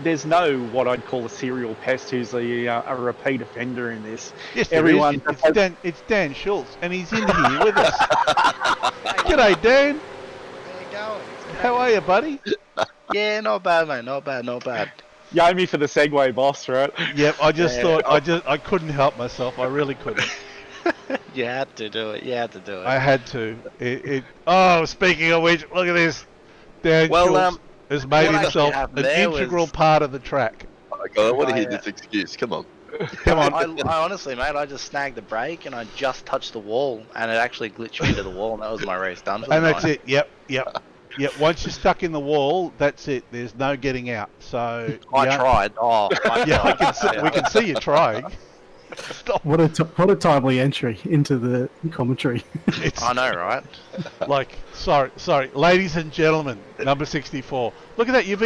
there's no what I'd call a serial pest who's a repeat offender in this. Yes, everyone. It's Dan Schultz, and he's in here with us. G'day, Dan. How you going? How are you, buddy? Yeah, not bad, mate. Not bad. You owe me for the segue, boss, right? Yep, I just thought I couldn't help myself. I really couldn't. You had to do it. I had to. Oh, speaking of which, look at this. Dan Schultz has made himself an integral part of the track. Oh God, I want to hear this excuse. Come on. Come on. I honestly, mate, I just snagged the brake and I just touched the wall and it actually glitched me to the wall and that was my race done for the And night. that's it. Yep. Once you're stuck in the wall, that's it. There's no getting out. So I tried. We can see you trying. Stop. What a timely entry into the commentary. I know, right? Like, sorry, ladies and gentlemen, number 64. Look at that. You've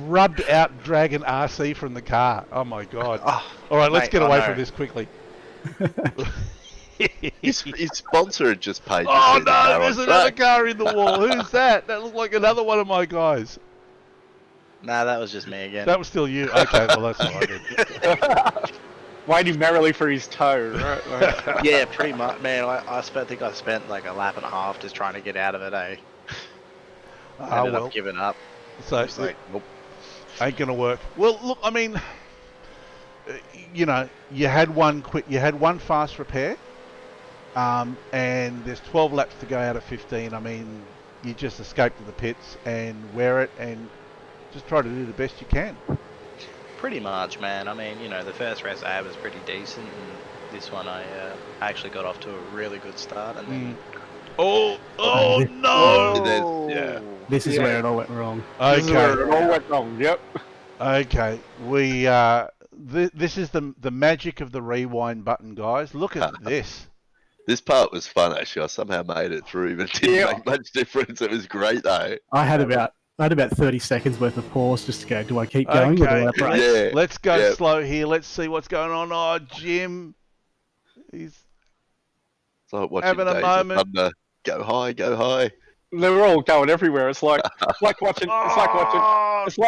rubbed out Dragon RC from the car. Oh my God! All right, let's get away from this quickly. His sponsor had just paid. Oh no! There's another car in the wall. Who's that? That looks like another one of my guys. Nah, that was just me again. That was still you. Okay, well that's all right. Waiting merrily for his toe, right? Yeah, pretty much, man. I think I spent like a lap and a half just trying to get out of it, eh? Ended up giving up. So It's like, nope. ain't gonna work. Well, look, I mean, you know, you had one fast repair, and there's 12 laps to go out of 15. I mean, you just escape to the pits and wear it and just try to do the best you can. Pretty much, man. I mean, you know, the first race I had was pretty decent, and this one I actually got off to a really good start, and then. Oh no! Yeah. This is where it all went wrong. Okay. This is where it all went wrong. Yep. Okay, we this is the magic of the rewind button, guys. Look at this. This part was fun, actually. I somehow made it through, but it didn't make much difference. It was great, though. I had about 30 seconds worth of pause just to go, do I keep going or do I break? Yeah. Let's go slow here. Let's see what's going on. Oh, Jim, he's It's like watching having a Days of moment. Thunder. Go high, go high. They were all going everywhere. It's like watching NASCARs.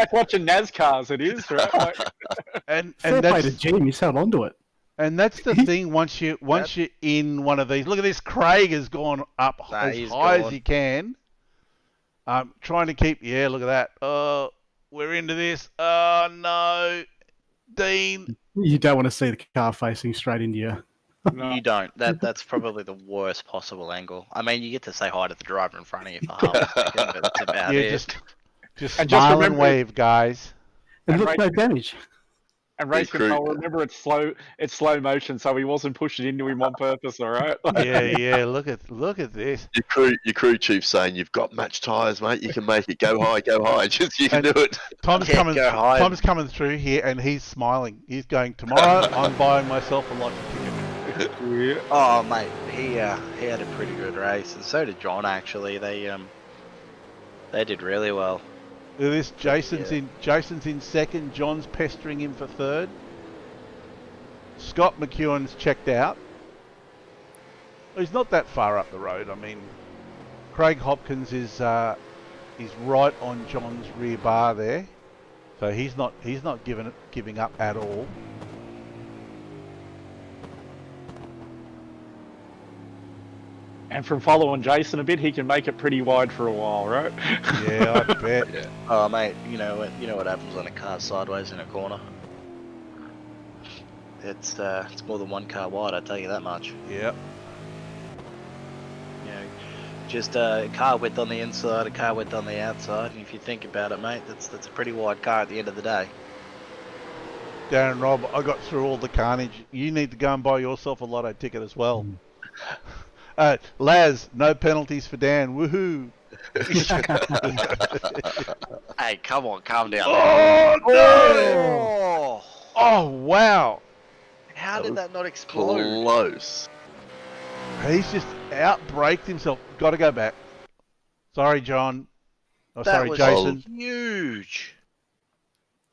It is, right? Like, and Fair play to that's Jim, he's held on to it. and that's the thing. Once you're in one of these, look at this. Craig has gone up as high as he can. Trying to keep. Yeah, look at that. Oh, we're into this. Oh no, Dean. You don't want to see the car facing straight into you. no. You don't. That's probably the worst possible angle. I mean, you get to say hi to the driver in front of you for half a second, but that's about Yeah, it. just And just smile and remember- wave, guys. And And look, right- no damage. And race Crew- control, remember it's slow motion, so he wasn't pushing into him on purpose, all right? Yeah. Look at this. Your crew chief saying you've got match tyres, mate. You can make it. Go high, go high. Just you can do it. Tom's Yeah, coming. go high. Tom's coming through here, and he's smiling. He's going tomorrow. I'm buying myself a lottery ticket. Yeah. Oh, mate, he had a pretty good race, and so did John. Actually, they did really well. Look at this. Jason's in second. John's pestering him for third. Scott McEwen's checked out. He's not that far up the road. I mean, Craig Hopkins is right on John's rear bar there. So he's not giving up at all. And from following Jason a bit, he can make it pretty wide for a while, right? Yeah, I bet. Yeah. Oh mate, you know what happens when a car's sideways in a corner? It's more than one car wide, I tell you that much. Yeah. You know, just a car width on the inside, a car width on the outside, and if you think about it, mate, that's a pretty wide car at the end of the day. Darren, Rob, I got through all the carnage. You need to go and buy yourself a lotto ticket as well. Laz, no penalties for Dan. Woohoo! Hey, come on, calm down. Oh no! Oh! Oh wow! How did that not explode? Close. He's just out-braked himself. Got to go back. Sorry, John. Oh, That sorry, was Jason. huge.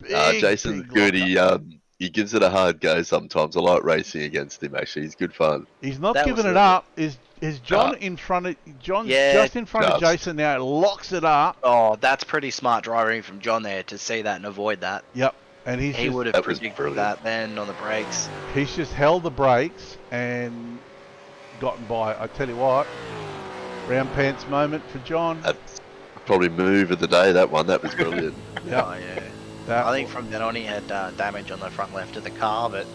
Jason's big good. locker. He gives it a hard go sometimes. I like racing against him. Actually, he's good fun. He's not That giving was it the- up. Is John in front of John's Yeah, just in front of just. Jason now? Locks it up. Oh, that's pretty smart driving from John there to see that and avoid that. Yep. And He would have that was predicted brilliant. that then on the brakes. he's just held the brakes and gotten by. I tell you what, round pants moment for John. That's probably move of the day. That one. That was brilliant. Yep. Oh yeah. That I think from then on he had damage on the front left of the car, but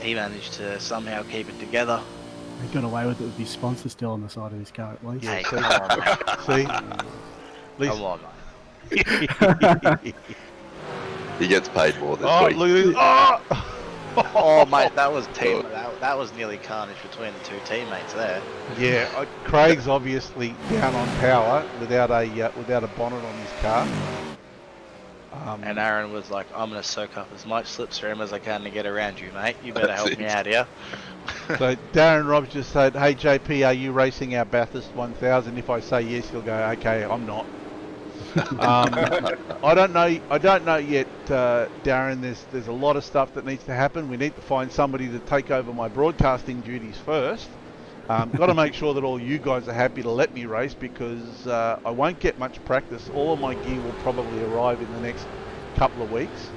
he managed to somehow keep it together. He got away with it with his sponsor still on the side of his car at least. Yeah, Hey, see? come on, mate. See, at least. Come on, mate. He gets paid more this Oh, week. look at this! Oh, Oh, mate, that was that was nearly carnage between the two teammates there. Yeah, Craig's obviously down on power without a bonnet on his car. And Aaron was like, I'm going to soak up as much slipstream as I can to get around you, mate. You better That's help me it. out here. So Darren Robbs just said, "Hey JP, are you racing our Bathurst 1000?" If I say yes, he'll go, "Okay, I'm not." I don't know yet, Darren. There's a lot of stuff that needs to happen. We need to find somebody to take over my broadcasting duties first. Got to make sure that all you guys are happy to let me race because I won't get much practice. All of my gear will probably arrive in the next couple of weeks.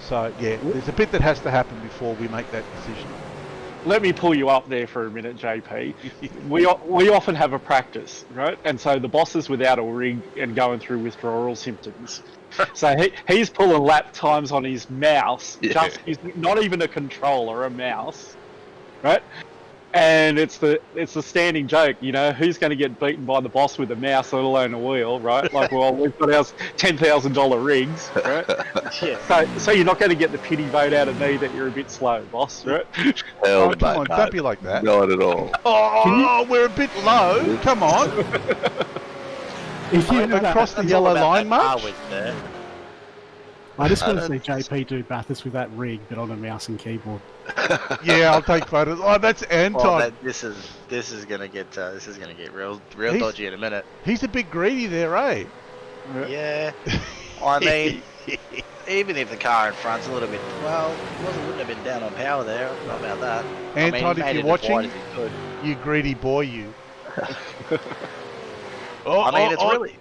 So yeah, there's a bit that has to happen before we make that decision. Let me pull you up there for a minute, JP. We often have a practice, right? And so the boss is without a rig and going through withdrawal symptoms. So he's pulling lap times on his mouse, Yeah. just not even a controller, a mouse, right? And it's the standing joke, you know, who's going to get beaten by the boss with a mouse, let alone a wheel, right? Like, well, we've got our $10,000 rigs, right? Yeah. So you're not going to get the pity vote out of me that you're a bit slow, boss, right? Hell, Oh, come on, mate, don't be like that. Not at all. Oh, we're a bit low. Come on. If you Across the That's yellow all about line that car much? width there. I just want to see JP do Bathurst with that rig, but on a mouse and keyboard. Yeah, I'll take photos. Oh, that's Anton. Well, this is gonna get real He's- dodgy in a minute. He's a bit greedy there, eh? Yeah. I mean, even if the car in front's a little bit, well, wouldn't have been down on power there. I don't know about that. Anton, I mean, if made you're it as watching, wide as he could. you greedy boy, you. Oh, I mean, oh, it's oh. really.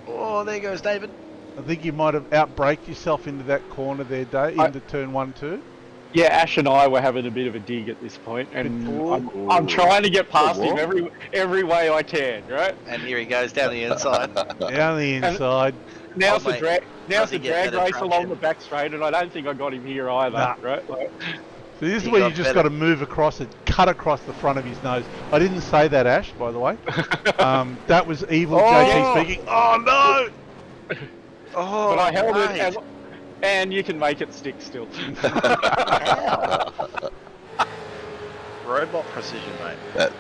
Oh, there goes David. I think you might have outbraked yourself into that corner there, Dave, into turn 1, 2. Yeah, Ash and I were having a bit of a dig at this point, and Ooh. I'm trying to get past him What? every way I can, right? And here he goes down the inside. Down the inside. Now Oh, it's a mate, drag, does he get drag better race traction? along the back straight, and I don't think I got him here either, Nah. right? Like, So this is He where you got just better. got to move across it, cut across the front of his nose. I didn't say that, Ash, by the way. That was evil JP speaking. Oh, no! Oh, but I held mate. it, and you can make it stick still. Robot precision, mate. That,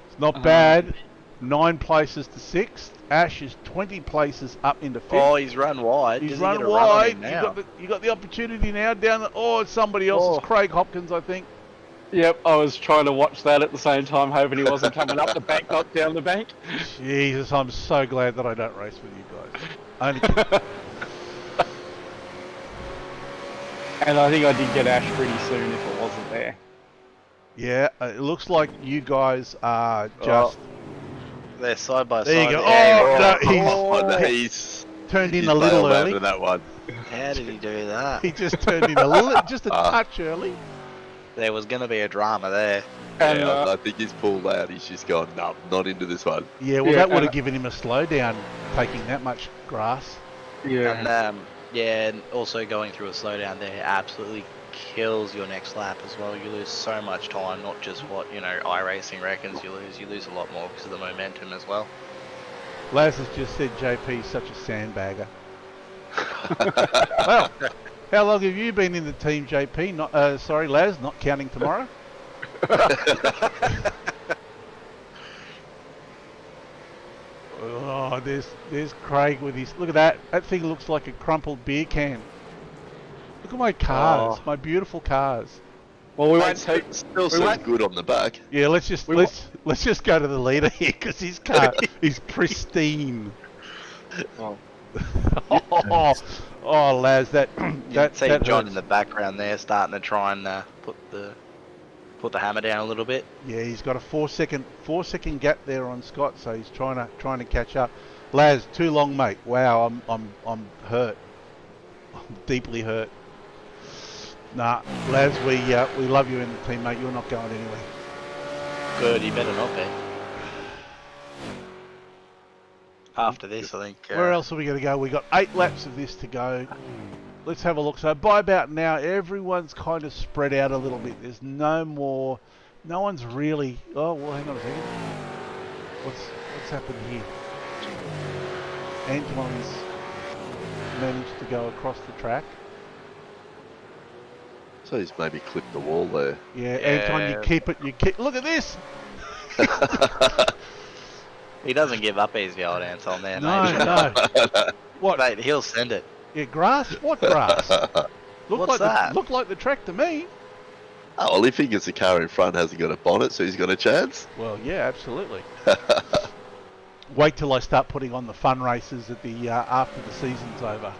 It's not bad. 9 places to 6th. Ash is 20 places up into 5th. Oh, he's run wide. He's Does he run get a run on wide. him You now? got the opportunity now down the. Oh, it's somebody else's. Oh. Craig Hopkins, I think. Yep, I was trying to watch that at the same time, hoping he wasn't coming up the bank, not down the bank. Jesus, I'm so glad that I don't race with you guys. Only kidding. And I think I did get Ash pretty soon if it wasn't there. Yeah, it looks like you guys are just They're side by There you side. go. There we Oh, go. no, He's turned in he's a little bailed out early. of that one. How did he do that? He just turned in a little, just a touch early. There was going to be a drama there. And Yeah, I think he's pulled out. He's just gone, no, not into this one. Yeah, well, Yeah, that would and- have given him a slowdown, taking that much grass. And and also going through a slowdown there absolutely kills your next lap as well. You lose so much time, not just what iRacing reckons you lose. You lose a lot more because of the momentum as well. Laz has just said JP's such a sandbagger. Well, how long have you been in the team, JP? Not, sorry, Laz, not counting tomorrow. Oh, there's Craig with his. Look at that. That thing looks like a crumpled beer can. Look at my cars, my beautiful cars. well, we won't Mate, take. still we seems won't- good on the back. Yeah, let's just go to the leader here because his car is pristine. Oh. Oh, Laz, that You that can see that John hurts. in the background there, starting to try and put the hammer down a little bit. Yeah, he's got a 4 second gap there on Scott, so he's trying to catch up. Laz, too long, mate. Wow, I'm hurt. I'm deeply hurt. Nah, Laz, we love you in the team, mate. You're not going anywhere. Good, you better not be. After this, I think. Where else are we going to go? We got 8 laps of this to go. Let's have a look. So by about now, everyone's kind of spread out a little bit. There's no one's really. Oh well, hang on a second. What's happened here? Anton's managed to go across the track. So he's maybe clipped the wall there. Yeah, Anton, you keep it. Look at this. He doesn't give up easy, old Anton there, No, mate. no. What? Mate, he'll send it. Yeah, grass. What grass? What's that? Looked like the track to me. Oh, well, he figures the car in front hasn't got a bonnet, so he's got a chance. Well, yeah, absolutely. Wait till I start putting on the fun races at the after the season's over.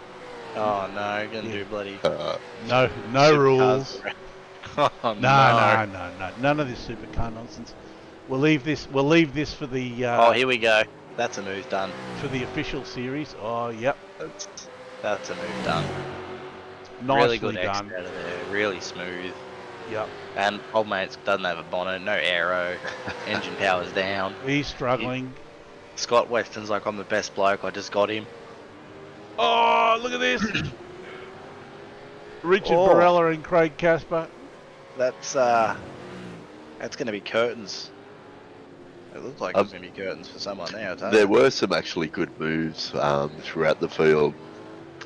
Oh no, you're gonna do bloody. No rules. Oh, No, none of this supercar nonsense. We'll leave this for the Oh, here we go. That's a move done. for the official series. Oh, yep, That's a move done. nicely Really good exit done. out of there. Really smooth. Yep, And old mate doesn't have a bonnet, no aero, engine power's down. he's struggling. Scott Weston's like, I'm the best bloke, I just got him. Oh, look at this. Richard Oh. Barella and Craig Casper. That's gonna be curtains. It looks like it's gonna be curtains for someone now, doesn't There it? were some actually good moves throughout the field.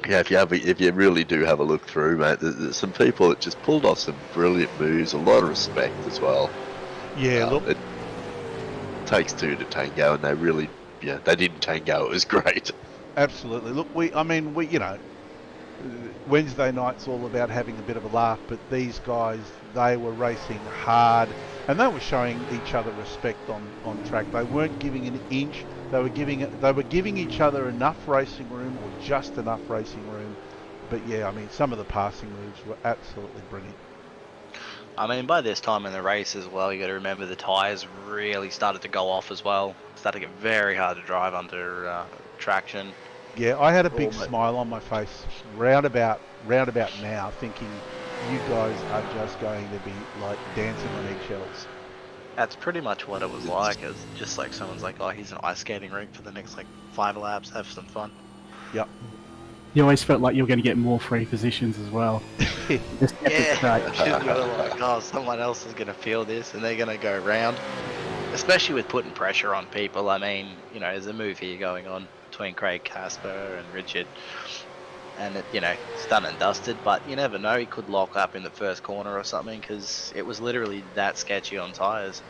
Yeah, if you really do have a look through, mate, there's some people that just pulled off some brilliant moves. A lot of respect as well. Yeah, look. It takes two to tango, and they didn't tango. It was great. Absolutely. Look, we Wednesday night's all about having a bit of a laugh, but these guys, they were racing hard, and they were showing each other respect on track. They weren't giving an inch. They were giving each other enough racing room, or just enough racing room. But yeah, I mean, some of the passing moves were absolutely brilliant. I mean, by this time in the race as well, you got to remember the tyres really started to go off as well. Started to get very hard to drive under traction. Yeah, I had a big Oh, mate. smile on my face round about now, thinking you guys are just going to be like dancing on eggshells. That's pretty much what it was like. It was just like someone's like, oh, here's an ice skating rink for the next like 5 laps, have some fun. Yep. You always felt like you were going to get more free positions as well. Just kept it straight. Yeah, you were like, oh, someone else is going to feel this and they're going to go around. Especially with putting pressure on people. I mean, there's a move here going on between Craig Casper and Richard. And, it's done and dusted, but you never know. He could lock up in the first corner or something because it was literally that sketchy on tyres.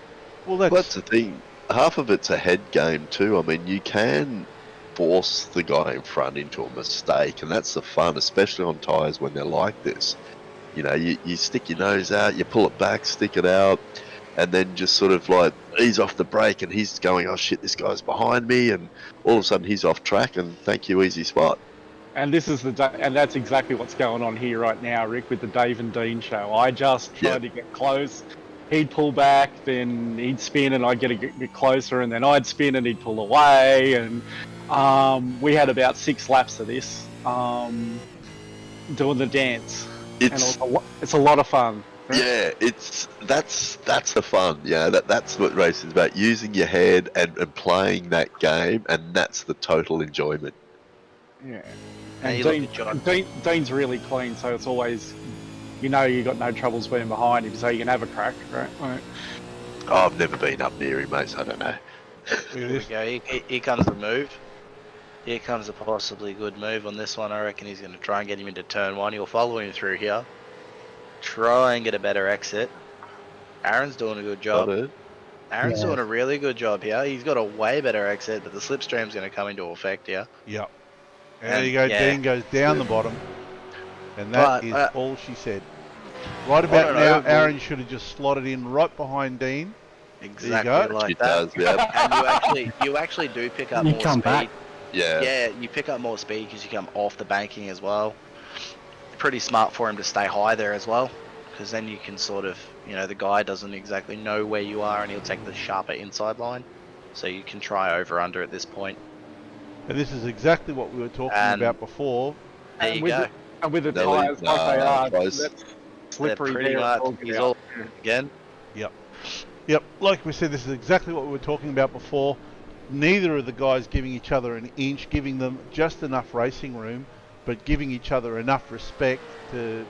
Well, That's the thing. Half of it's a head game too. I mean, you can force the guy in front into a mistake, and that's the fun, especially on tyres when they're like this. You stick your nose out, you pull it back, stick it out, and then just sort of like ease off the brake, and he's going, oh shit, this guy's behind me, and all of a sudden he's off track, and thank you, easy spot. And that's exactly what's going on here right now, Rick, with the Dave and Dean show. I just tried to get close, he'd pull back, then he'd spin, and I'd get a bit closer, and then I'd spin, and he'd pull away, and we had about 6 laps of this, doing the dance, and it's a lot of fun. Right? Yeah, that's the fun. Yeah, that's what racing is about: using your head and playing that game, and that's the total enjoyment. Yeah, And and Dean's really clean, so it's always, you got no troubles being behind him, so you can have a crack, right? Oh, I've never been up near him, mate, so I don't know. Here we go. Here comes the move. Here comes a possibly good move on this one. I reckon he's going to try and get him into turn 1. He'll follow him through here. Try and get a better exit. Aaron's doing a good job. Aaron's doing a really good job here. He's got a way better exit, but the slipstream's going to come into effect here. Yep. There you go. Dean goes down the bottom. And that is all she said. Right about now, Aaron should have just slotted in right behind Dean. Exactly like that. Does, yep. And you actually do pick up more speed. Back. Yeah. Yeah, you pick up more speed because you come off the banking as well. Pretty smart for him to stay high there as well, because then you can sort of, the guy doesn't exactly know where you are, and he'll take the sharper inside line. So you can try over under at this point. And this is exactly what we were talking about before. There you go. And with the tyres like they are, that's slippery pretty there. much. He's all again. Yep, like we said, this is exactly what we were talking about before. Neither of the guys giving each other an inch, giving them just enough racing room, but giving each other enough respect to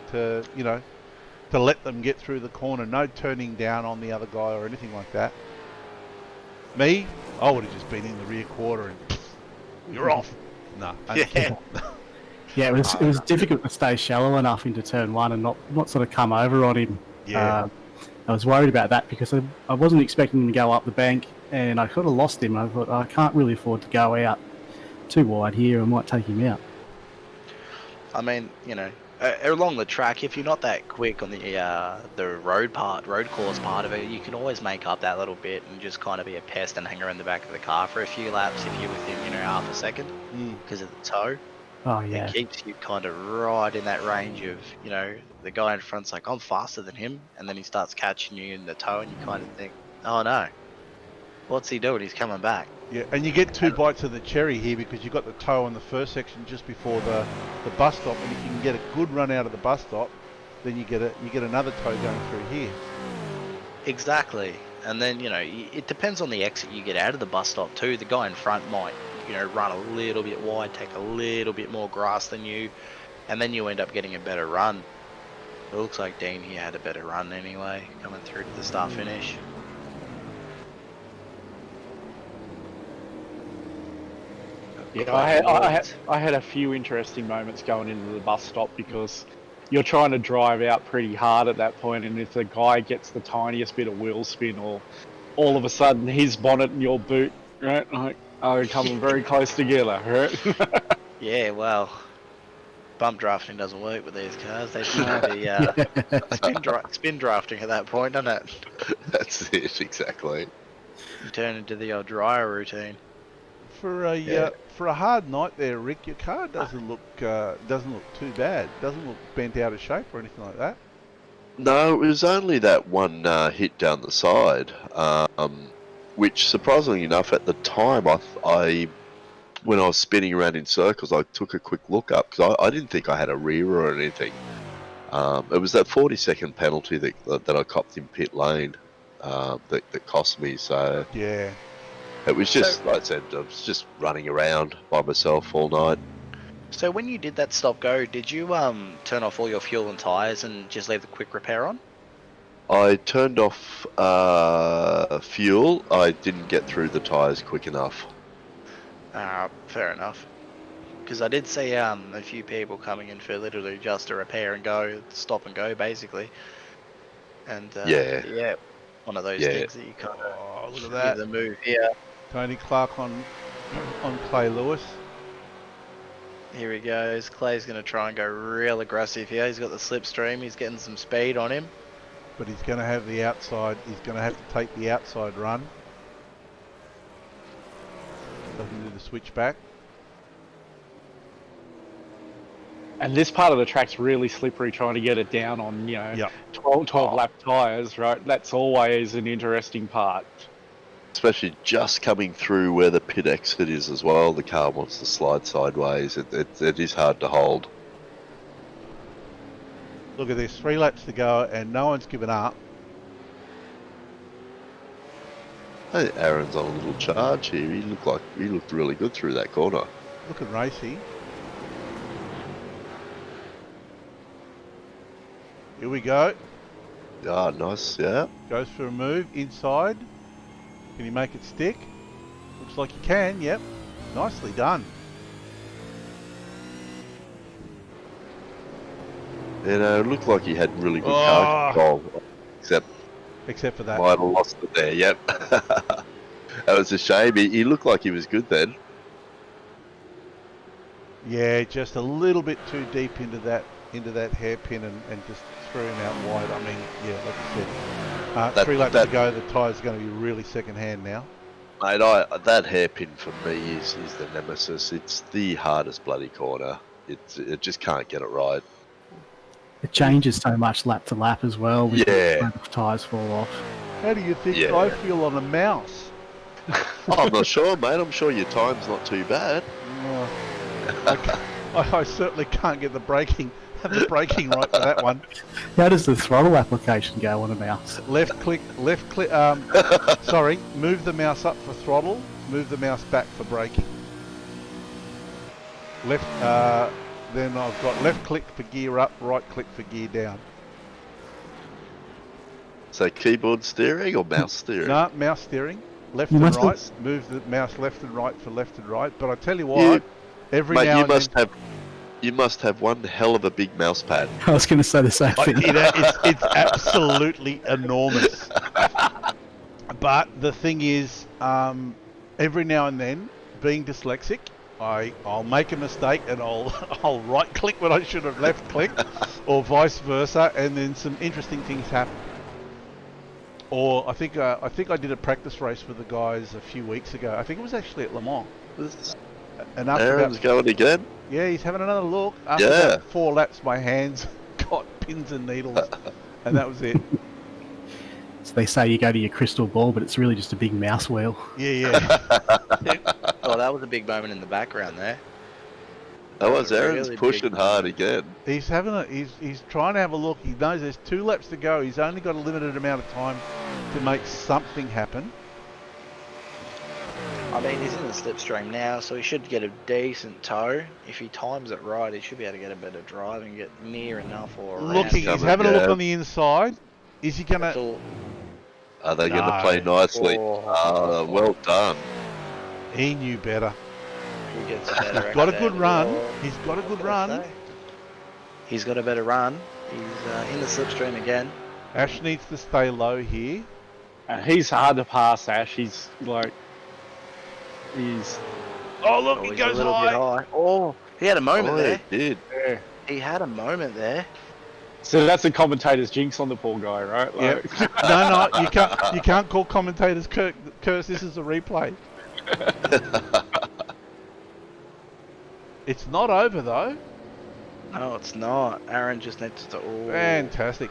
let them get through the corner. No turning down on the other guy or anything like that. Me, I would have just been in the rear quarter and you're off. No. Yeah, it was difficult to stay shallow enough into turn 1 and not sort of come over on him. Yeah. I was worried about that because I wasn't expecting him to go up the bank, and I could have lost him. I thought, I can't really afford to go out too wide here. I might take him out. I mean, along the track, if you're not that quick on the road course part of it, you can always make up that little bit and just kind of be a pest and hang around the back of the car for a few laps if you're within, half a second because of the toe. Oh, yeah. It keeps you kind of right in that range of, the guy in front's like, I'm faster than him, and then he starts catching you in the toe, and you kind of think, oh no, what's he doing? He's coming back. Yeah, and you get 2 bites of the cherry here because you've got the toe in the first section just before the bus stop, and if you can get a good run out of the bus stop, then you get another toe going through here. Exactly. And then, it depends on the exit you get out of the bus stop too. The guy in front might, run a little bit wide, take a little bit more grass than you, and then you end up getting a better run. It looks like Dean here had a better run anyway, coming through to the start finish. Yeah, I had a few interesting moments going into the bus stop because you're trying to drive out pretty hard at that point, and if the guy gets the tiniest bit of wheel spin, or all of a sudden his bonnet and your boot, right, are coming very close together, right? Yeah, well, bump drafting doesn't work with these cars. They seem to be spin drafting at that point, doesn't it? That's it, exactly. You turn into the old dryer routine. For a hard night there, Rick, your car doesn't look too bad. Doesn't look bent out of shape or anything like that. No, it was only that one hit down the side, which surprisingly enough, at the time, when I was spinning around in circles, I took a quick look up because I didn't think I had a rear or anything. It was that 40-second penalty that I copped in pit lane that cost me. So yeah. It was just, like I said, I was just running around by myself all night. So when you did that stop-go, did you turn off all your fuel and tyres and just leave the quick repair on? I turned off fuel. I didn't get through the tyres quick enough. Fair enough. Because I did see a few people coming in for literally just a repair and go, stop and go, basically. And yeah, one of those things that you kind of look at that. The move here. Tony Clark on Clay Lewis. Here he goes. Clay's going to try and go real aggressive here. He's got the slipstream. He's getting some speed on him. But he's going to have the outside. He's going to have to take the outside run. Doesn't do the switch back. And this part of the track's really slippery, trying to get it down on, 12 lap tyres, right? That's always an interesting part. Especially just coming through where the pit exit is as well. The car wants to slide sideways. It is hard to hold. Look at this, 3 laps to go and no one's given up. I think Aaron's on a little charge here. He looked really good through that corner. Looking racy. Here we go. Ah, nice, yeah. Goes for a move inside. Can he make it stick? Looks like he can, yep. Nicely done. And it looked like he had really good car control, Except for that. might have lost it there, yep. That was a shame. He looked like he was good then. Yeah, just a little bit too deep into that hairpin and just threw him out wide. I mean, yeah, like I said, 3 laps to go. The tyre's going to be really second hand now. Mate, that hairpin for me is the nemesis. It's the hardest bloody corner. It just can't get it right. It changes so much lap to lap as well. When the tyres fall off. How do you think I feel on a mouse? I'm not sure, mate. I'm sure your time's not too bad. I certainly can't get the braking right for that one. How does the throttle application go on a mouse? Left click, sorry, move the mouse up for throttle, move the mouse back for braking. Then I've got left click for gear up, right click for gear down. So keyboard steering or mouse steering? No, mouse steering, left and right, move the mouse left and right for left and right. But I tell you what, you must have one hell of a big mouse pad. I was going to say the same thing. It's absolutely enormous. But the thing is, every now and then, being dyslexic, I'll make a mistake and I'll right click when I should have left clicked, or vice versa, and then some interesting things happen. Or I think I did a practice race with the guys a few weeks ago. I think it was actually at Le Mans. And Aaron's going again? Yeah, he's having another look. After about 4 laps, my hands got pins and needles, and that was it. So they say you go to your crystal ball, but it's really just a big mouse wheel. Yeah. Oh, that was a big moment in the background there. That was Aaron's really pushing hard again. He's he's trying to have a look. He knows there's 2 laps to go. He's only got a limited amount of time to make something happen. I mean, he's in the slipstream now, so he should get a decent tow. If he times it right, he should be able to get a better drive and get near enough or around. He's having a look on the inside. Is he going to... Are they going to play nicely? Well done. He knew better. He gets a better He's got a good run. He's got a good run. He's got a better run. He's in the slipstream again. Ash needs to stay low here. He's hard to pass, Ash. He's... Oh, look, he goes high. Oh, he had a moment there. He did. Yeah. He had a moment there. So that's the commentator's jinx on the poor guy, right? No, you can't call commentators curse. This is a replay. It's not over though. No, it's not. Aaron just needs to... Oh. Fantastic.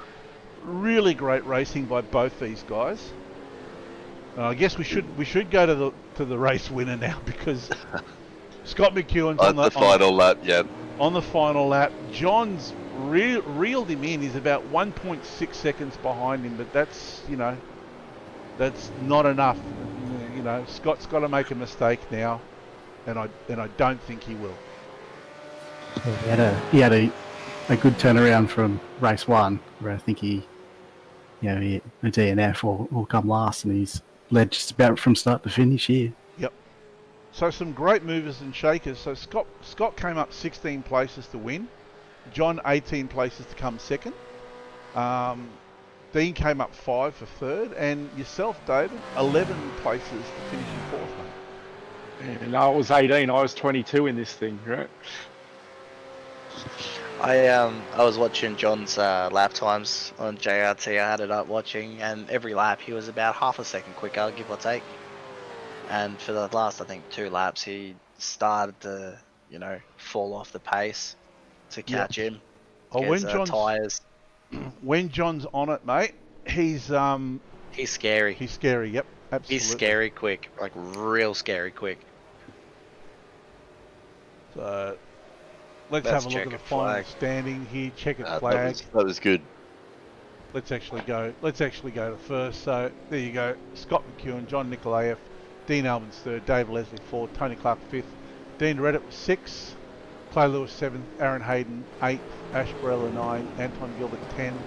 Really great racing by both these guys. I guess we should go to the race winner now, because Scott McEwen's on the final lap. Yeah. On the final lap, John's reeled him in. He's about 1.6 seconds behind him, but that's not enough. Scott's got to make a mistake now, and I don't think he will. Yeah, he had a good turnaround from race 1, where I think he a DNF will come last, and he's led just about from start to finish here. Yep. So some great movers and shakers. So Scott came up 16 places to win. John 18 places to come second. Dean came up 5 for third, and yourself, David, 11 places to finish in 4th, mate. Yeah, no, it was 18. I was 22 in this thing, right? I was watching John's lap times on JRT. I had it up watching, and every lap he was about half a second quicker, give or take. And for the last, I think, 2 laps, he started to, fall off the pace. to catch him. Oh, His tyres. when John's on it, mate, he's scary. He's scary. Yep, absolutely. He's scary quick, like real scary quick. So let's have a look at the final standing here. Checkered flag. That was good. Let's actually go to first. So there you go. Scott McEwen, John Nikolaev, Dean Albans third, Dave Leslie fourth, Tony Clark fifth, Dean Reddit was sixth, Clay Lewis seventh, Aaron Hayden eighth, Ash Barella 9, Anton Gilbert 10,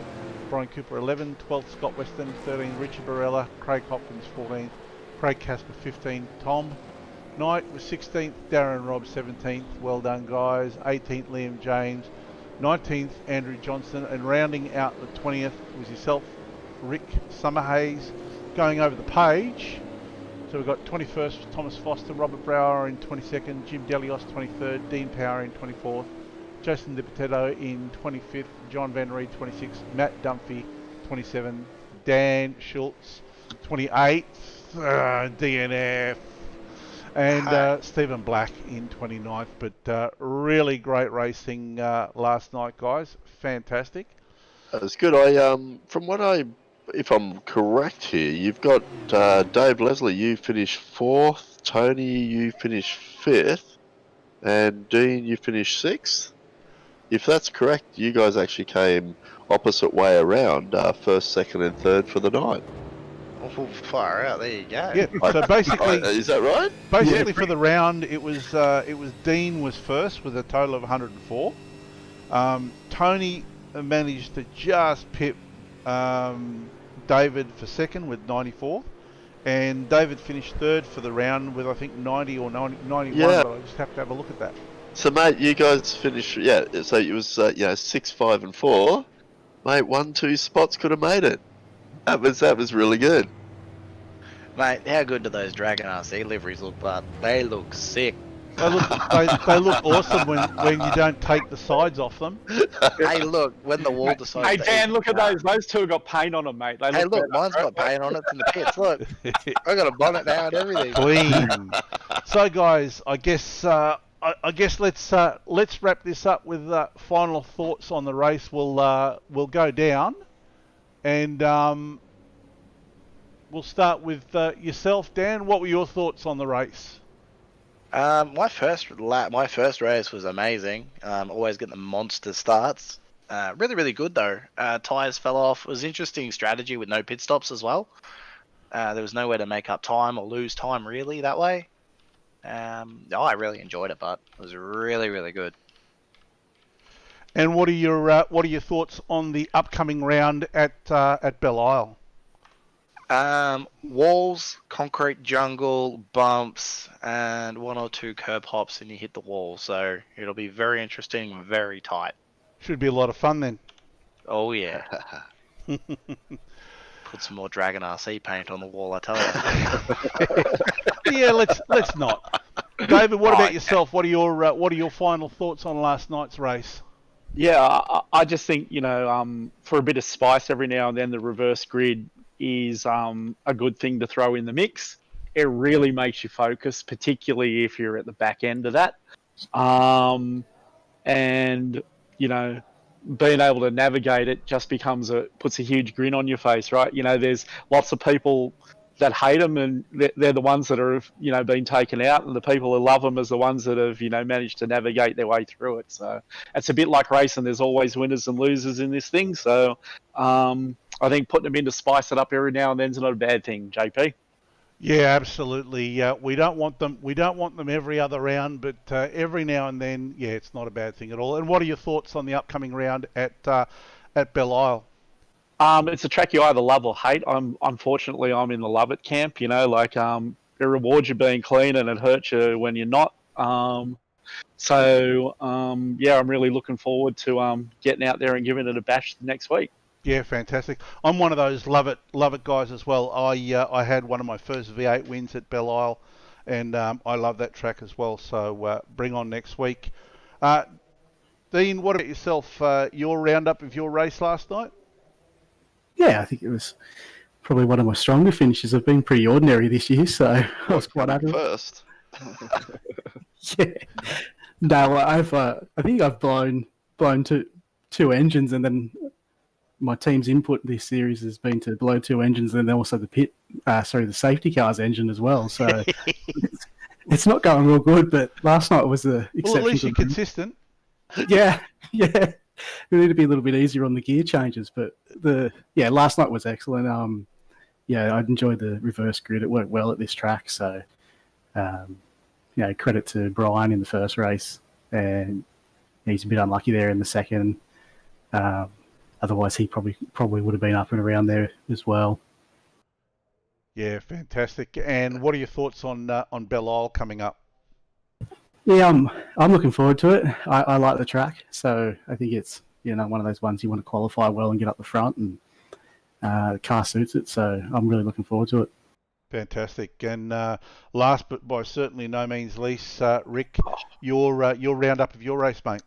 Brian Cooper 11, 12th Scott Weston 13, Richard Barella, Craig Hopkins 14th, Craig Casper 15, Tom Knight was 16th, Darren Robb 17th, well done guys, 18th Liam James, 19th Andrew Johnson, and rounding out the 20th was yourself, Rick Summerhays. Going over the page, so we've got 21st Thomas Foster, Robert Brower in 22nd, Jim Delios 23rd, Dean Power in 24th, Jason DiPotetto in 25th, John Van Reed 26th, Matt Dunphy 27th, Dan Schultz 28th, DNF, and Stephen Black in 29th. But really great racing last night, guys. Fantastic. That was good. If I'm correct here, you've got Dave Leslie, you finished 4th, Tony, you finished 5th, and Dean, you finished 6th. If that's correct, you guys actually came opposite way around, 1st, 2nd, and 3rd for the night. Oh, far out. There you go. Yeah. So basically, is that right? Basically, for the round, it was Dean was first with a total of 104. Tony managed to just pip David for second with 94, and David finished third for the round with I think 90 or 91. Yeah. But I just have to have a look at that. So, mate, you guys finished, so it was, 6, 5, and 4. Mate, 1, 2 spots could have made it. That was really good. Mate, how good do those Dragon RC liveries look, bud? They look sick. They look awesome when you don't take the sides off them. Hey, look, when the wall decides. Hey, Dan, look at those. Those two have got paint on them, mate. Hey, look, mine's got paint on it in the pits. Look, I got a bonnet now and everything. Clean. So, guys, I guess let's wrap this up with final thoughts on the race. We'll go down, and we'll start with yourself, Dan. What were your thoughts on the race? My first race was amazing. Always getting the monster starts. Really, really good though. Tyres fell off. It was interesting strategy with no pit stops as well. There was nowhere to make up time or lose time really that way. I really enjoyed it, but it was really, really good. And what are your thoughts on the upcoming round at Belle Isle? Walls, concrete jungle, bumps, and 1 or 2 curb hops, and you hit the wall. So it'll be very interesting, and very tight. Should be a lot of fun then. Oh yeah. Put some more Dragon RC paint on the wall, I tell you. Yeah, let's not. David, what about yourself? What are your final thoughts on last night's race? Yeah, I just think, for a bit of spice every now and then, the reverse grid is a good thing to throw in the mix. It really makes you focus, particularly if you're at the back end of that. And, being able to navigate it just puts a huge grin on your face, right? There's lots of people that hate them, and they're the ones that are, been taken out, and the people who love them is the ones that have, managed to navigate their way through it. So it's a bit like racing. There's always winners and losers in this thing. So I think putting them in to spice it up every now and then is not a bad thing, JP. Yeah, absolutely. We don't want them. We don't want them every other round, but every now and then, yeah, it's not a bad thing at all. And what are your thoughts on the upcoming round at Belle Isle? It's a track you either love or hate. Unfortunately, I'm in the love it camp. It rewards you being clean and it hurts you when you're not. I'm really looking forward to getting out there and giving it a bash next week. Yeah, fantastic. I'm one of those love it guys as well. I had one of my first V8 wins at Belle Isle, and I love that track as well. So bring on next week. Dean, what about yourself? Your roundup of your race last night? Yeah, I think it was probably one of my stronger finishes. I've been pretty ordinary this year, so I was quite happy. First. Yeah. No, I think I've blown blown two engines, and then my team's input this series has been to blow two engines, and then also the safety car's engine as well. So it's not going real good. But last night was the exception. Well, at least you're consistent. Yeah. We need to be a little bit easier on the gear changes, but last night was excellent. I enjoyed the reverse grid. It worked well at this track, so credit to Brian in the first race, and he's a bit unlucky there in the second. Otherwise, he probably would have been up and around there as well. Yeah, fantastic. And what are your thoughts on Belle Isle coming up? Yeah, I'm looking forward to it. I like the track, so I think it's one of those ones you want to qualify well and get up the front, and the car suits it. So I'm really looking forward to it. Fantastic. And last but by certainly no means least, Rick, your roundup of your race, mate.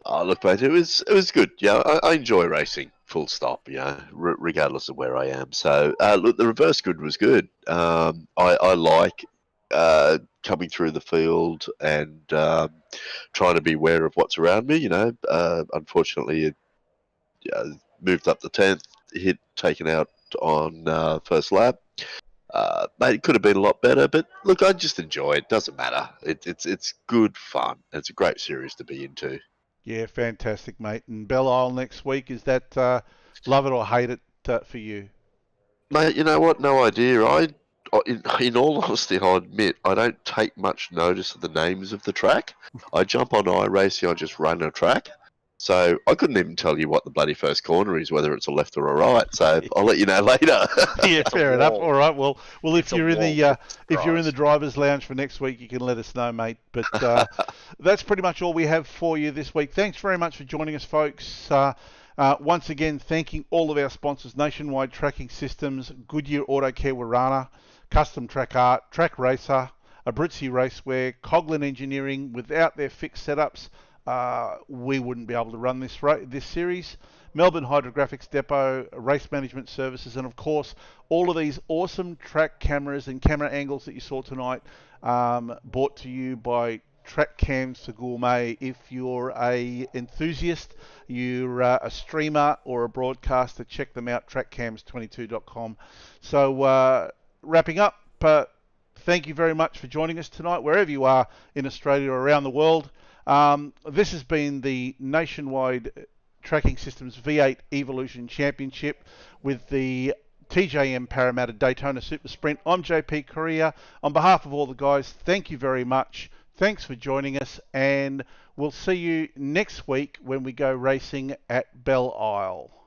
Oh, look, mate, it was good. Yeah, I enjoy racing, full stop, regardless of where I am. So, look, the reverse grid was good. I like coming through the field and trying to be aware of what's around me. Unfortunately, it moved up the 10th, taken out on first lap. Mate, it could have been a lot better, but look, I just enjoy it. Doesn't matter. It's good fun. It's a great series to be into. Yeah, fantastic, mate. And Belle Isle next week, is that love it or hate it for you? Mate, you know what? No idea. In all honesty, I admit I don't take much notice of the names of the track. I jump on iRacing, I just run a track. So I couldn't even tell you what the bloody first corner is, whether it's a left or a right. So I'll let you know later. Yeah, fair enough. All right. Well, if you're in the drivers' lounge for next week, you can let us know, mate. But that's pretty much all we have for you this week. Thanks very much for joining us, folks. Once again, thanking all of our sponsors: Nationwide Tracking Systems, Goodyear Auto Care Warana, Custom Track Art, Track Racer, Abruzzi Raceware, Coghlan Engineering. Without their fixed setups, we wouldn't be able to run this series. Melbourne Hydrographics Depot, Race Management Services, and of course all of these awesome track cameras and camera angles that you saw tonight, brought to you by Track Cams to Gourmet. If you're a enthusiast, you're a streamer or a broadcaster, check them out, trackcams22.com. So wrapping up, thank you very much for joining us tonight, wherever you are in Australia or around the world. This has been the Nationwide Tracking Systems V8 Evolution Championship with the TJM Parramatta Daytona Super Sprint. I'm JP Correa. On behalf of all the guys, thank you very much. Thanks for joining us, and we'll see you next week when we go racing at Belle Isle.